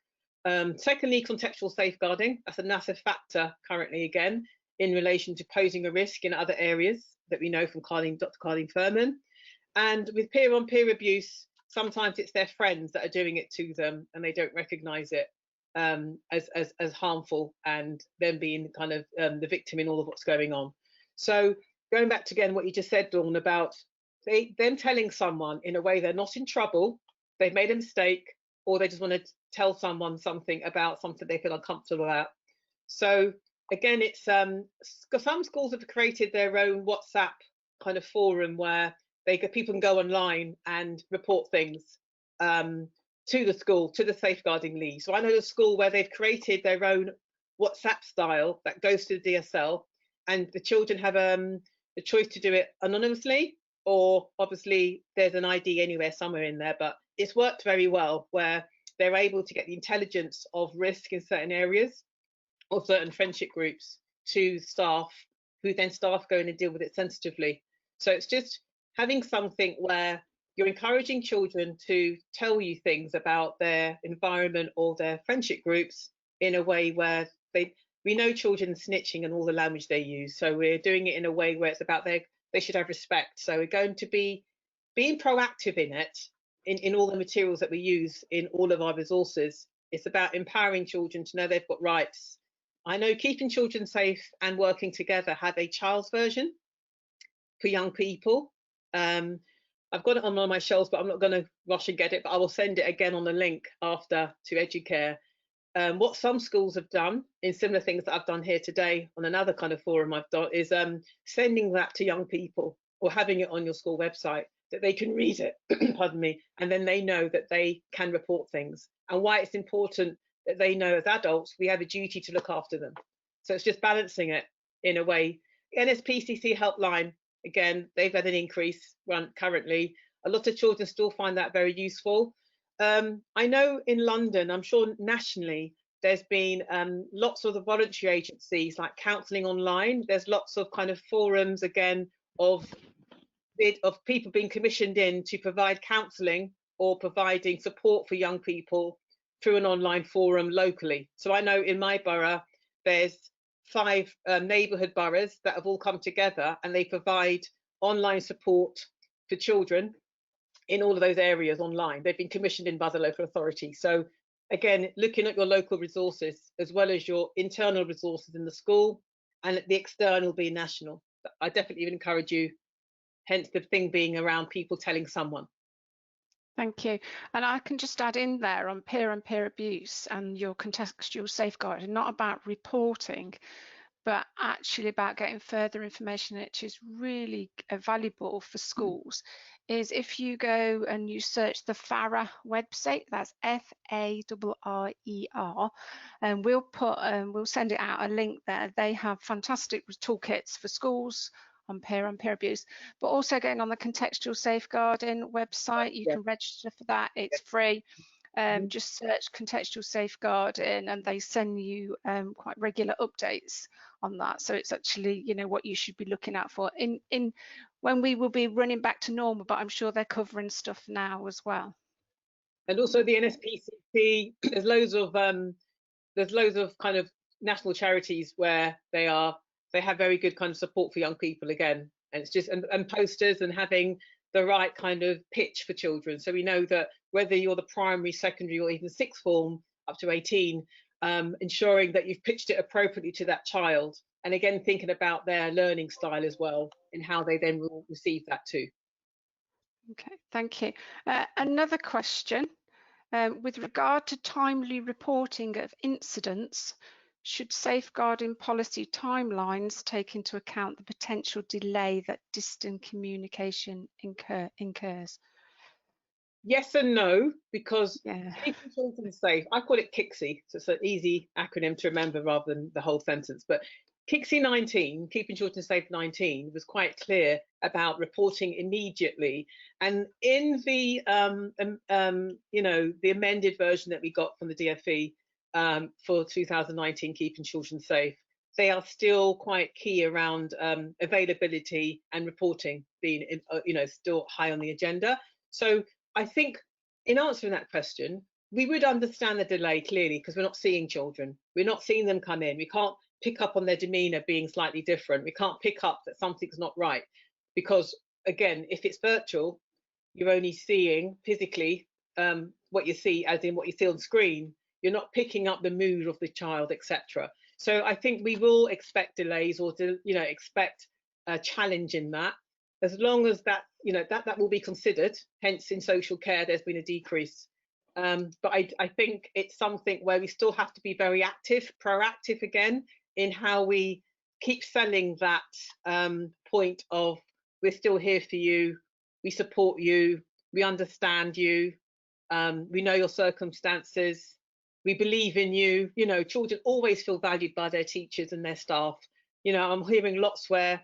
Secondly, contextual safeguarding. That's a massive factor currently, again, in relation to posing a risk in other areas that we know from Dr. Carleen Furman. And with peer-on-peer abuse, sometimes it's their friends that are doing it to them and they don't recognise it as harmful, and them being kind of the victim in all of what's going on. So going back to, again, what you just said, Dawn, about them telling someone in a way they're not in trouble, they've made a mistake, or they just want to tell someone something about something they feel uncomfortable about. So again, it's some schools have created their own WhatsApp kind of forum where people can go online and report things to the school, to the safeguarding lead. So I know a school where they've created their own WhatsApp style that goes to the DSL, and the children have the choice to do it anonymously, or obviously there's an ID anywhere somewhere in there, but it's worked very well where they're able to get the intelligence of risk in certain areas or certain friendship groups to staff who then staff go in and deal with it sensitively. So it's just having something where you're encouraging children to tell you things about their environment or their friendship groups in a way where we know children snitching and all the language they use. So we're doing it in a way where it's about they should have respect. So we're going to be being proactive in it, in all the materials that we use in all of our resources. It's about empowering children to know they've got rights. I know Keeping Children Safe and Working Together have a child's version for young people. I've got it on one of my shelves, but I'm not going to rush and get it, but I will send it again on the link after to EduCare. What some schools have done in similar things that I've done here today on another kind of forum I've done is sending that to young people or having it on your school website that they can read it, pardon me, and then they know that they can report things and why it's important that they know as adults we have a duty to look after them. So it's just balancing it in a way. NSPCC helpline, again, they've had an increase currently. A lot of children still find that very useful. I know in London, I'm sure nationally, there's been lots of the voluntary agencies like Counselling Online. There's lots of kind of forums, again, of people being commissioned in to provide counselling or providing support for young people through an online forum locally. So I know in my borough, there's 5 neighbourhood boroughs that have all come together and they provide online support for children in all of those areas online. They've been commissioned in by the local authority. So again, looking at your local resources as well as your internal resources in the school, and the external being national. I definitely would encourage you, hence the thing being around people telling someone. Thank you. And I can just add in there on peer and peer abuse and your contextual safeguarding, not about reporting, but actually about getting further information, which is really valuable for schools, is if you go and you search the FARER website, that's FARER, and we'll send it out a link there. They have fantastic toolkits for schools on peer and peer abuse, but also going on the contextual safeguarding website, you can register for that, it's free. Just search contextual safeguarding and they send you quite regular updates on that. So it's actually, you know, what you should be looking out for in when we will be running back to normal, but I'm sure they're covering stuff now as well. And also the NSPCC, there's loads of kind of national charities where they have very good kind of support for young people again, and it's just and posters and having the right kind of pitch for children. So we know that whether you're the primary, secondary, or even sixth form up to 18, ensuring that you've pitched it appropriately to that child, and again thinking about their learning style as well and how they then will receive that too. Okay, thank you. Another question, with regard to timely reporting of incidents, should safeguarding policy timelines take into account the potential delay that distant communication incurs? Yes and no, because Yeah. Keeping Children Safe, I call it KICSI, so it's an easy acronym to remember rather than the whole sentence, but KICSI 19, Keeping Children Safe 19, was quite clear about reporting immediately. And in the you know, the amended version that we got from the DfE for 2019 Keeping Children Safe, they are still quite key around availability and reporting being, you know, still high on the agenda. So I think in answering that question, we would understand the delay clearly because we're not seeing children. We're not seeing them come in. We can't pick up on their demeanour being slightly different. We can't pick up that something's not right because, again, if it's virtual, you're only seeing physically what you see, as in what you see on screen. You're not picking up the mood of the child, etc. So I think we will expect delays or, you know, expect a challenge in that. As long as that, you know, that will be considered. Hence, in social care, there's been a decrease. But I think it's something where we still have to be very active, proactive again, in how we keep selling that point of we're still here for you, we support you, we understand you, we know your circumstances, we believe in you. You know, children always feel valued by their teachers and their staff. You know, I'm hearing lots where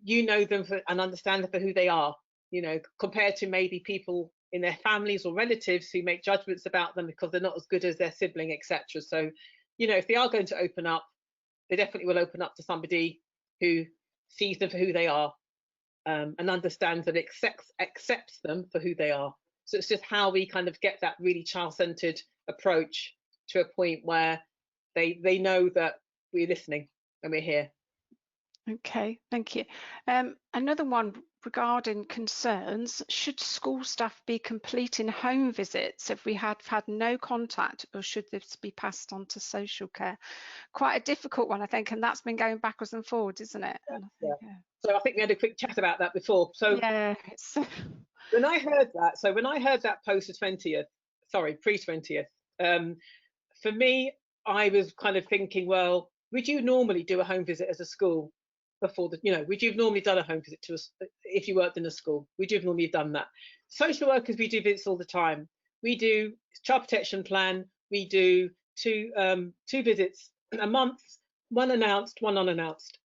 you know them and understand them for who they are, you know, compared to maybe people in their families or relatives who make judgments about them because they're not as good as their sibling, etc. So, you know, if they are going to open up, they definitely will open up to somebody who sees them for who they are, and understands and accepts them for who they are. So it's just how we kind of get that really child-centered approach to a point where they know that we're listening and we're here. Okay, thank you. Another one regarding concerns: should school staff be completing home visits if we have had no contact, or should this be passed on to social care? Quite a difficult one, I think, and that's been going backwards and forwards, isn't it? And I think, So I think we had a quick chat about that before. So yeah, when I heard that post the 20th, sorry, pre-20th, for me, I was kind of thinking, well, would you normally do a home visit as a school before the, would you have normally done a home visit to us if you worked in a school? Would you have normally done that? Social workers, we do visits all the time. We do child protection plan. We do two visits a month, one announced, one unannounced.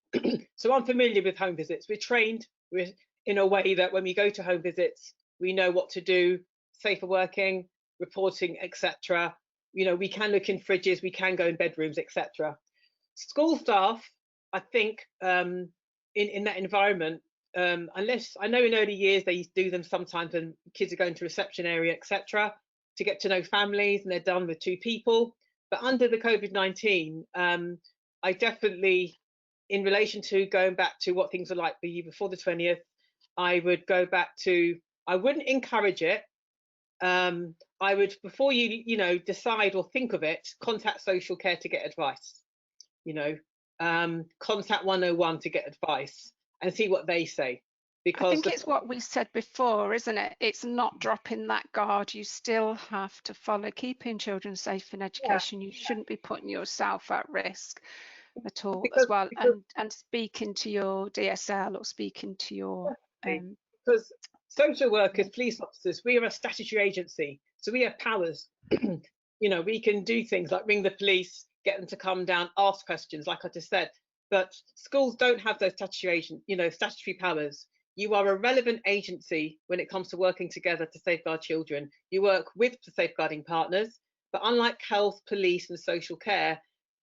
So I'm familiar with home visits. We're trained in a way that when we go to home visits, we know what to do, safer working, reporting, etc. We can look in fridges, we can go in bedrooms, etc. School staff, I think, in that environment, unless I know in early years they do them sometimes when kids are going to reception area, etc., to get to know families, and they're done with 2 people. But under the COVID-19, I definitely, in relation to going back to what things were like the year before the 20th, I would go back to, I wouldn't encourage it. I would, before you decide or think of it, contact social care to get advice. Contact 101 to get advice and see what they say. Because I think it's what we said before, isn't it? It's not dropping that guard. You still have to follow keeping children safe in education. You shouldn't be putting yourself at risk at all, as well. And speaking to your DSL or speaking to your because social workers, police officers, we are a statutory agency, so we have powers. We can do things like ring the police, get them to come down, ask questions, like I just said. But schools don't have those statutory powers. You are a relevant agency when it comes to working together to safeguard children. You work with the safeguarding partners, but unlike health, police, and social care,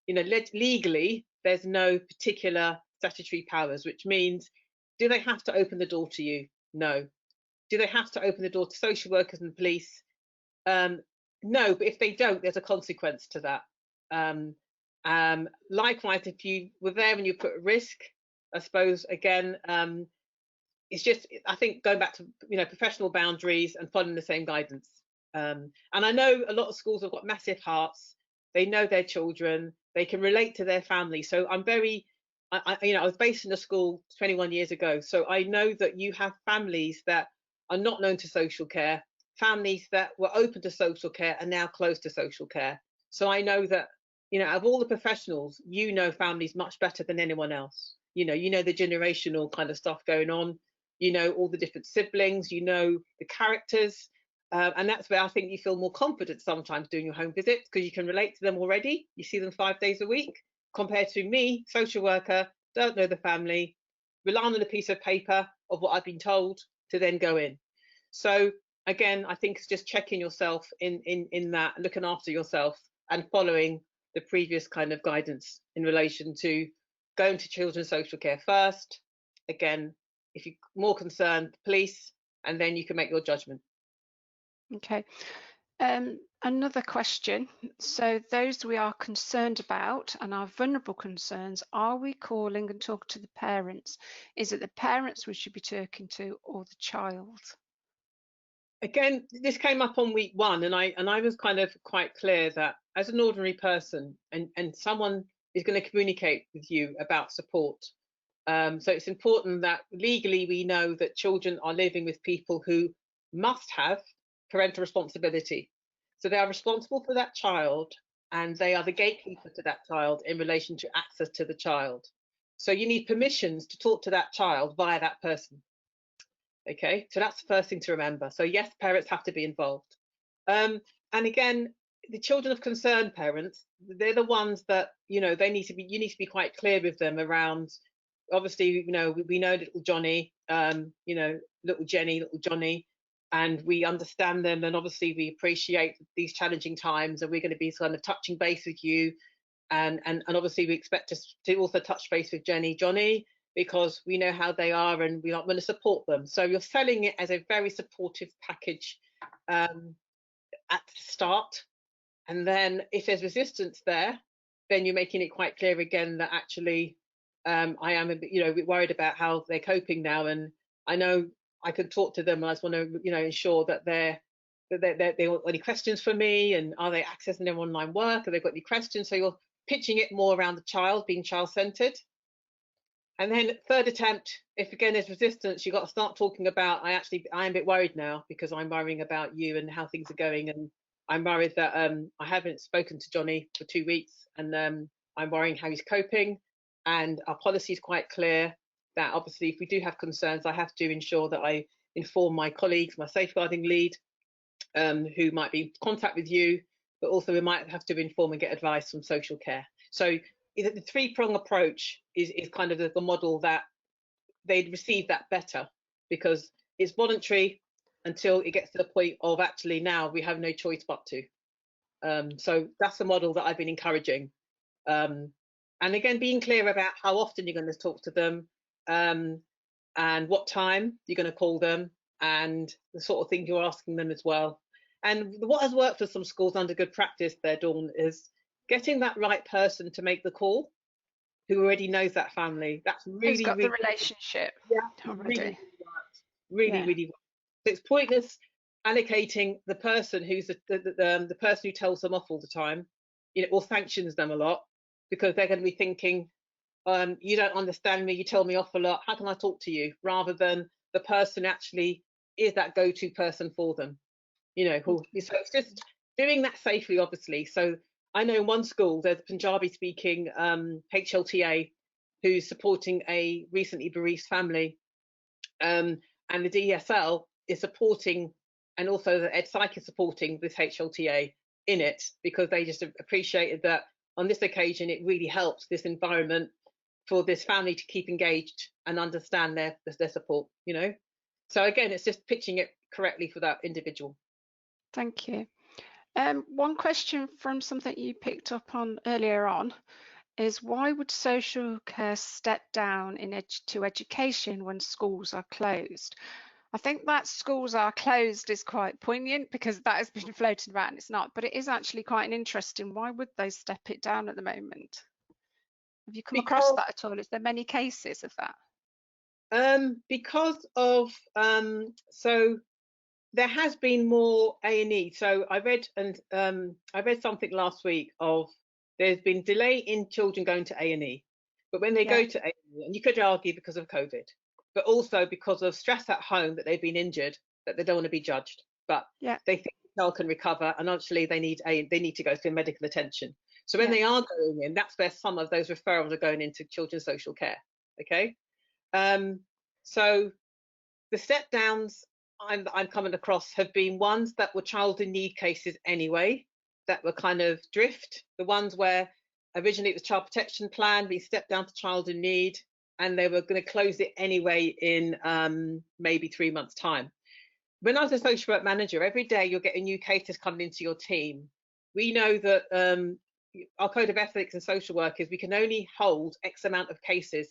legally there's no particular statutory powers, which means, do they have to open the door to you? No. Do they have to open the door to social workers and police? No, but if they don't, there's a consequence to that. Likewise, if you were there and you put at risk, I suppose, again, it's just, I think, going back to professional boundaries and following the same guidance. And I know a lot of schools have got massive hearts. They know their children. They can relate to their family. So I'm very, I was based in a school 21 years ago. So I know that you have families that are not known to social care, families that were open to social care and now closed to social care. So I know that, of all the professionals, families much better than anyone else. The generational kind of stuff going on, all the different siblings, the characters. And that's where I think you feel more confident sometimes doing your home visits, because you can relate to them already. You see them 5 days a week, compared to me, social worker, don't know the family, relying on a piece of paper of what I've been told to then go in. So again, I think it's just checking yourself in that, looking after yourself and following the previous kind of guidance in relation to going to children's social care first. Again, if you're more concerned, police, and then you can make your judgment. Okay. Another question. So those we are concerned about and our vulnerable concerns, are we calling and talking to the parents? Is it the parents we should be talking to, or the child? Again, this came up on week 1, and I was kind of quite clear that as an ordinary person, and someone is going to communicate with you about support. So it's important that legally we know that children are living with people who must have parental responsibility. So they are responsible for that child, and they are the gatekeeper to that child in relation to access to the child. So you need permissions to talk to that child via that person. Okay, so that's the first thing to remember. So yes, parents have to be involved. And again, the children of concerned parents, they're the ones that, you need to be quite clear with them around, obviously, we know little Johnny, little Jenny, little Johnny, and we understand them, and obviously we appreciate these challenging times, and we're going to be kind of touching base with you, and obviously we expect to also touch base with Johnny, because we know how they are and we want to support them. So you're selling it as a very supportive package at the start. And then if there's resistance there, then you're making it quite clear again that actually I am a bit worried about how they're coping now. And I know I can talk to them. And I just want to, ensure that they want any questions for me, and are they accessing their online work? Have they got any questions? So you're pitching it more around the child, being child-centered. And then third attempt, if again there's resistance, you've got to start talking about, I'm a bit worried now because I'm worrying about you and how things are going. And I'm worried that I haven't spoken to Johnny for 2 weeks, and I'm worrying how he's coping. And our policy is quite clear that obviously if we do have concerns, I have to ensure that I inform my colleagues, my safeguarding lead, who might be in contact with you, but also we might have to inform and get advice from social care. So the three-prong approach is kind of the model that they'd receive that better, because it's voluntary until it gets to the point of actually now we have no choice but to. So that's the model that I've been encouraging. And again, being clear about how often you're going to talk to them, and what time you're going to call them, and the sort of things you're asking them as well. And what has worked for some schools under good practice there, Dawn, is getting that right person to make the call, who already knows that family. That's really, who's got really, the relationship already. Really works. So it's pointless allocating the person who's the person who tells them off all the time, or sanctions them a lot, because they're going to be thinking, you don't understand me, you tell me off a lot, how can I talk to you? Rather than the person actually is that go-to person for them. So it's just doing that safely, obviously. So I know in one school there's a Punjabi-speaking HLTA who's supporting a recently bereaved family, and the DSL is supporting, and also the EdPsych is supporting this HLTA in it, because they just appreciated that on this occasion it really helps this environment for this family to keep engaged and understand their support. So again, it's just pitching it correctly for that individual. Thank you. One question from something you picked up on earlier on is, why would social care step down to education when schools are closed? I think that schools are closed is quite poignant, because that has been floated about and it's not, but it is actually quite an interesting, why would they step it down at the moment? Have you come across that at all? Is there many cases of that? Because of so there has been more A&E. So I read something last week of there's been delay in children going to A&E, but when they go to A&E, and you could argue because of COVID, but also because of stress at home, that they've been injured, that they don't want to be judged, but they think the child can recover, and actually they need to go through medical attention. So when they are going in, that's where some of those referrals are going into children's social care. Okay, so the step downs I'm coming across have been ones that were child in need cases anyway, that were kind of drift. The ones where originally it was child protection plan, we stepped down to child in need, and they were going to close it anyway in maybe 3 months' time. When I was a social work manager, every day you're getting new cases coming into your team. We know that our code of ethics and social work is we can only hold X amount of cases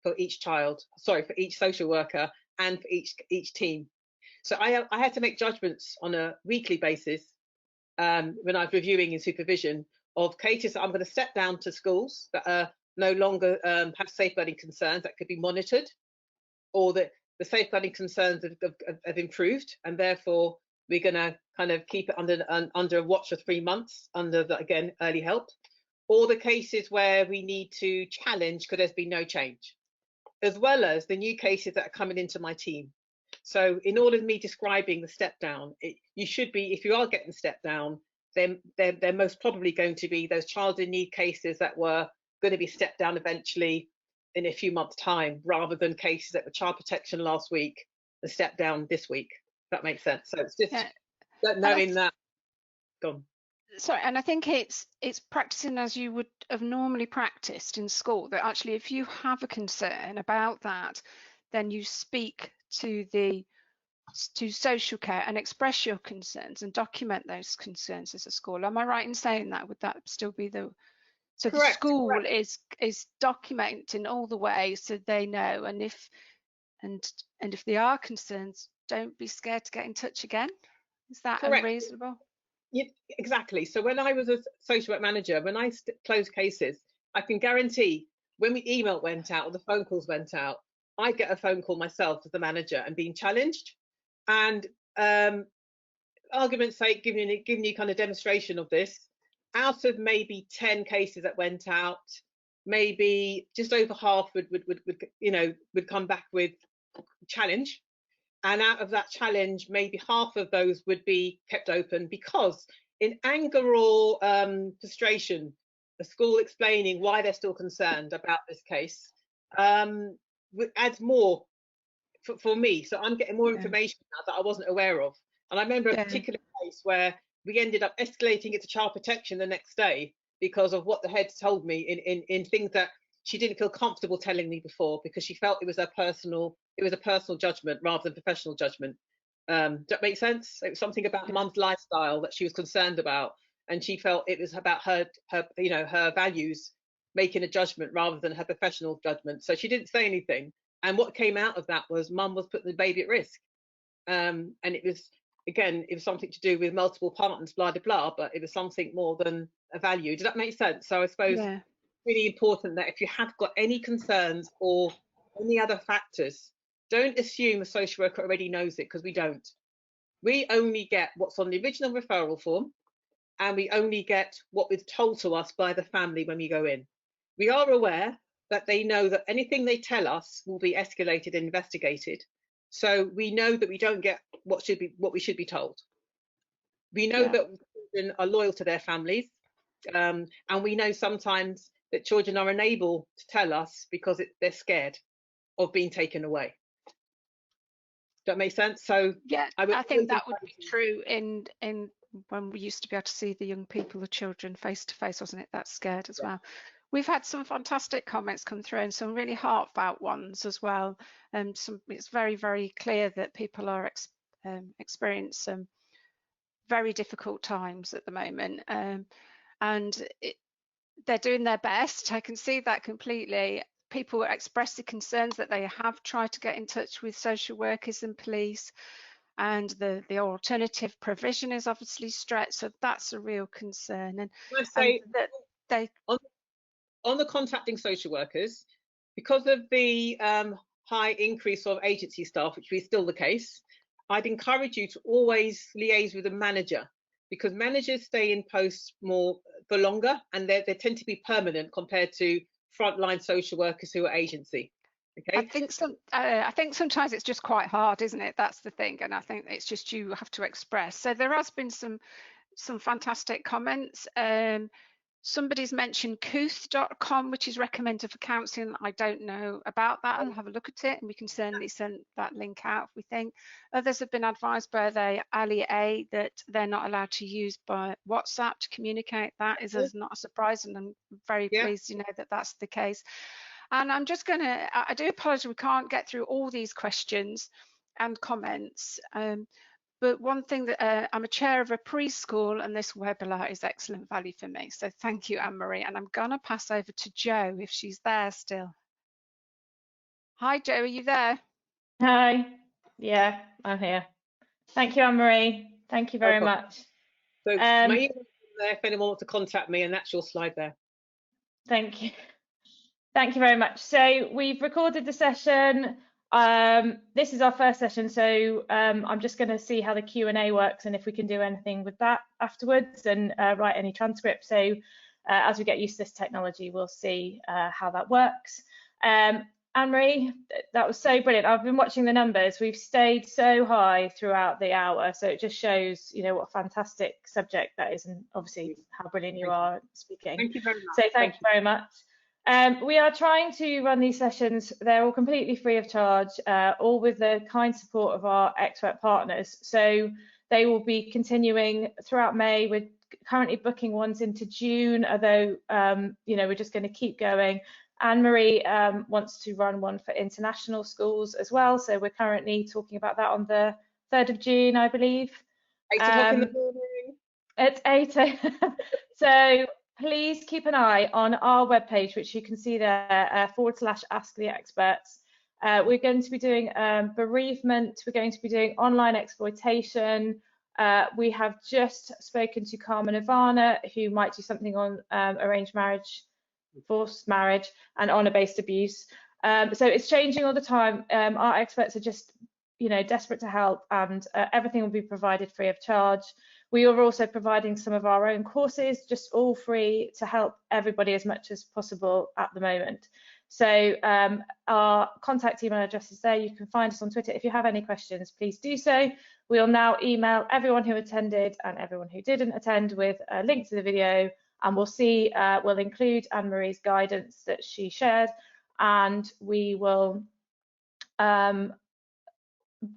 for each for each social worker and for each team. So I had to make judgments on a weekly basis when I was reviewing in supervision of cases that I'm going to step down to schools that are no longer have safeguarding concerns that could be monitored, or that the safeguarding concerns have improved, and therefore we're going to kind of keep it under a watch for 3 months under the, again, early help, or the cases where we need to challenge because there's been no change, as well as the new cases that are coming into my team. So in order of me describing the step down, you should be, if you are getting step down, then they're most probably going to be those child in need cases that were going to be stepped down eventually in a few months' time, rather than cases that were child protection last week and stepped down this week. If that makes sense. So it's just knowing that. Gone. Sorry, and I think it's practicing as you would have normally practiced in school, that actually if you have a concern about that, then you speak to social care and express your concerns and document those concerns as a school. Am I right in saying that? Would that still be the So the school is documenting all the way so they know, and if they are concerned, don't be scared to get in touch again. Is that unreasonable? Yeah, exactly. So when I was a social work manager, when I closed cases, I can guarantee when the email went out or the phone calls went out, I get a phone call myself as the manager and being challenged. And argument's sake, giving you kind of demonstration of this, out of maybe 10 cases that went out, maybe just over half would come back with challenge. And out of that challenge, maybe half of those would be kept open because in anger or frustration, the school explaining why they're still concerned about this case adds more for me. So I'm getting more information now that I wasn't aware of. And I remember a particular case where we ended up escalating it to child protection the next day because of what the head told me in things that she didn't feel comfortable telling me before, because she felt it was a personal judgment rather than professional judgment. Does that make sense? It was something about mum's lifestyle that she was concerned about, and she felt it was about her values making a judgment rather than her professional judgment. So she didn't say anything, and what came out of that was mum was putting the baby at risk, and it was something to do with multiple partners, blah blah blah, but it was something more than a value. Does that make sense? So I suppose really important that if you have got any concerns or any other factors, don't assume a social worker already knows it, because we don't. We only get what's on the original referral form, and we only get what was told to us by the family when we go in. We are aware that they know that anything they tell us will be escalated and investigated. So we know that we don't get what we should be told. We know that children are loyal to their families, and we know sometimes that children are unable to tell us because they're scared of being taken away. Does that make sense? So yeah, I think that would be true in when we used to be able to see the young people, the children, face to face, wasn't it? That's scared as well. We've had some fantastic comments come through and some really heartfelt ones as well. It's very, very clear that people are experiencing very difficult times at the moment, and they're doing their best. I can see that completely. People express the concerns that they have tried to get in touch with social workers and police, and the alternative provision is obviously stretched, so that's a real concern. And that they on the contacting social workers, because of the high increase of agency staff, which is still the case, I'd encourage you to always liaise with a manager, because managers stay in post more for longer, and they tend to be permanent compared to frontline social workers who are agency. Okay. I think sometimes it's just quite hard, isn't it? That's the thing, and I think it's just you have to express. So there has been some fantastic comments. Somebody's mentioned Kooth.com, which is recommended for counselling. I don't know about that. I'll have a look at it, and we can certainly send that link out if we think. Others have been advised by the ALIA that they're not allowed to use by WhatsApp to communicate. That is not a surprise, and I'm very pleased to know that that's the case. And I'm just going to, I do apologise, we can't get through all these questions and comments. But one thing that I'm a chair of a preschool, and this webinar is excellent value for me. So thank you, Anne-Marie. And I'm going to pass over to Jo if she's there still. Hi, Jo, are you there? Hi. Yeah, I'm here. Thank you, Anne-Marie. Thank you very much. So my email is there if anyone wants to contact me, and that's your slide there. Thank you. Thank you very much. So we've recorded the session. This is our first session, so I'm just going to see how the Q&A works and if we can do anything with that afterwards, and write any transcripts. So as we get used to this technology, we'll see how that works. Anne-Marie, that was so brilliant. I've been watching the numbers. We've stayed so high throughout the hour, so it just shows, you know, what a fantastic subject that is, and obviously how brilliant you are speaking. Thank you very much. So thank you very much. We are trying to run these sessions. They're all completely free of charge, all with the kind support of our expert partners. So they will be continuing throughout May. We're currently booking ones into June, although you know, we're just going to keep going. Anne-Marie wants to run one for international schools as well. So we're currently talking about that on the 3rd of June, I believe. 8 o'clock in the morning. It's 8 a.m. So please keep an eye on our webpage, which you can see there, /Ask the Experts. We're going to be doing bereavement, we're going to be doing online exploitation. We have just spoken to Carmen Ivana, who might do something on arranged marriage, forced marriage, and honour-based abuse. So it's changing all the time. Our experts are just, desperate to help, and everything will be provided free of charge. We are also providing some of our own courses, just all free, to help everybody as much as possible at the moment. So our contact email address is there. You can find us on Twitter. If you have any questions, please do so. We'll now email everyone who attended and everyone who didn't attend with a link to the video, and we'll include Anne-Marie's guidance that she shared, and we will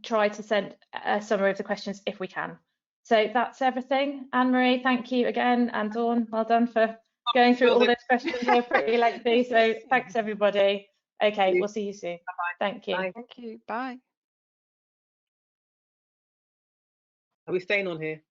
try to send a summary of the questions if we can. So that's everything. Anne-Marie, thank you again, and Dawn, well done for going through all those questions. They were pretty lengthy, so thanks everybody. Okay, we'll see you soon. Bye-bye. Thank you. Bye. Thank you. Bye. Are we staying on here?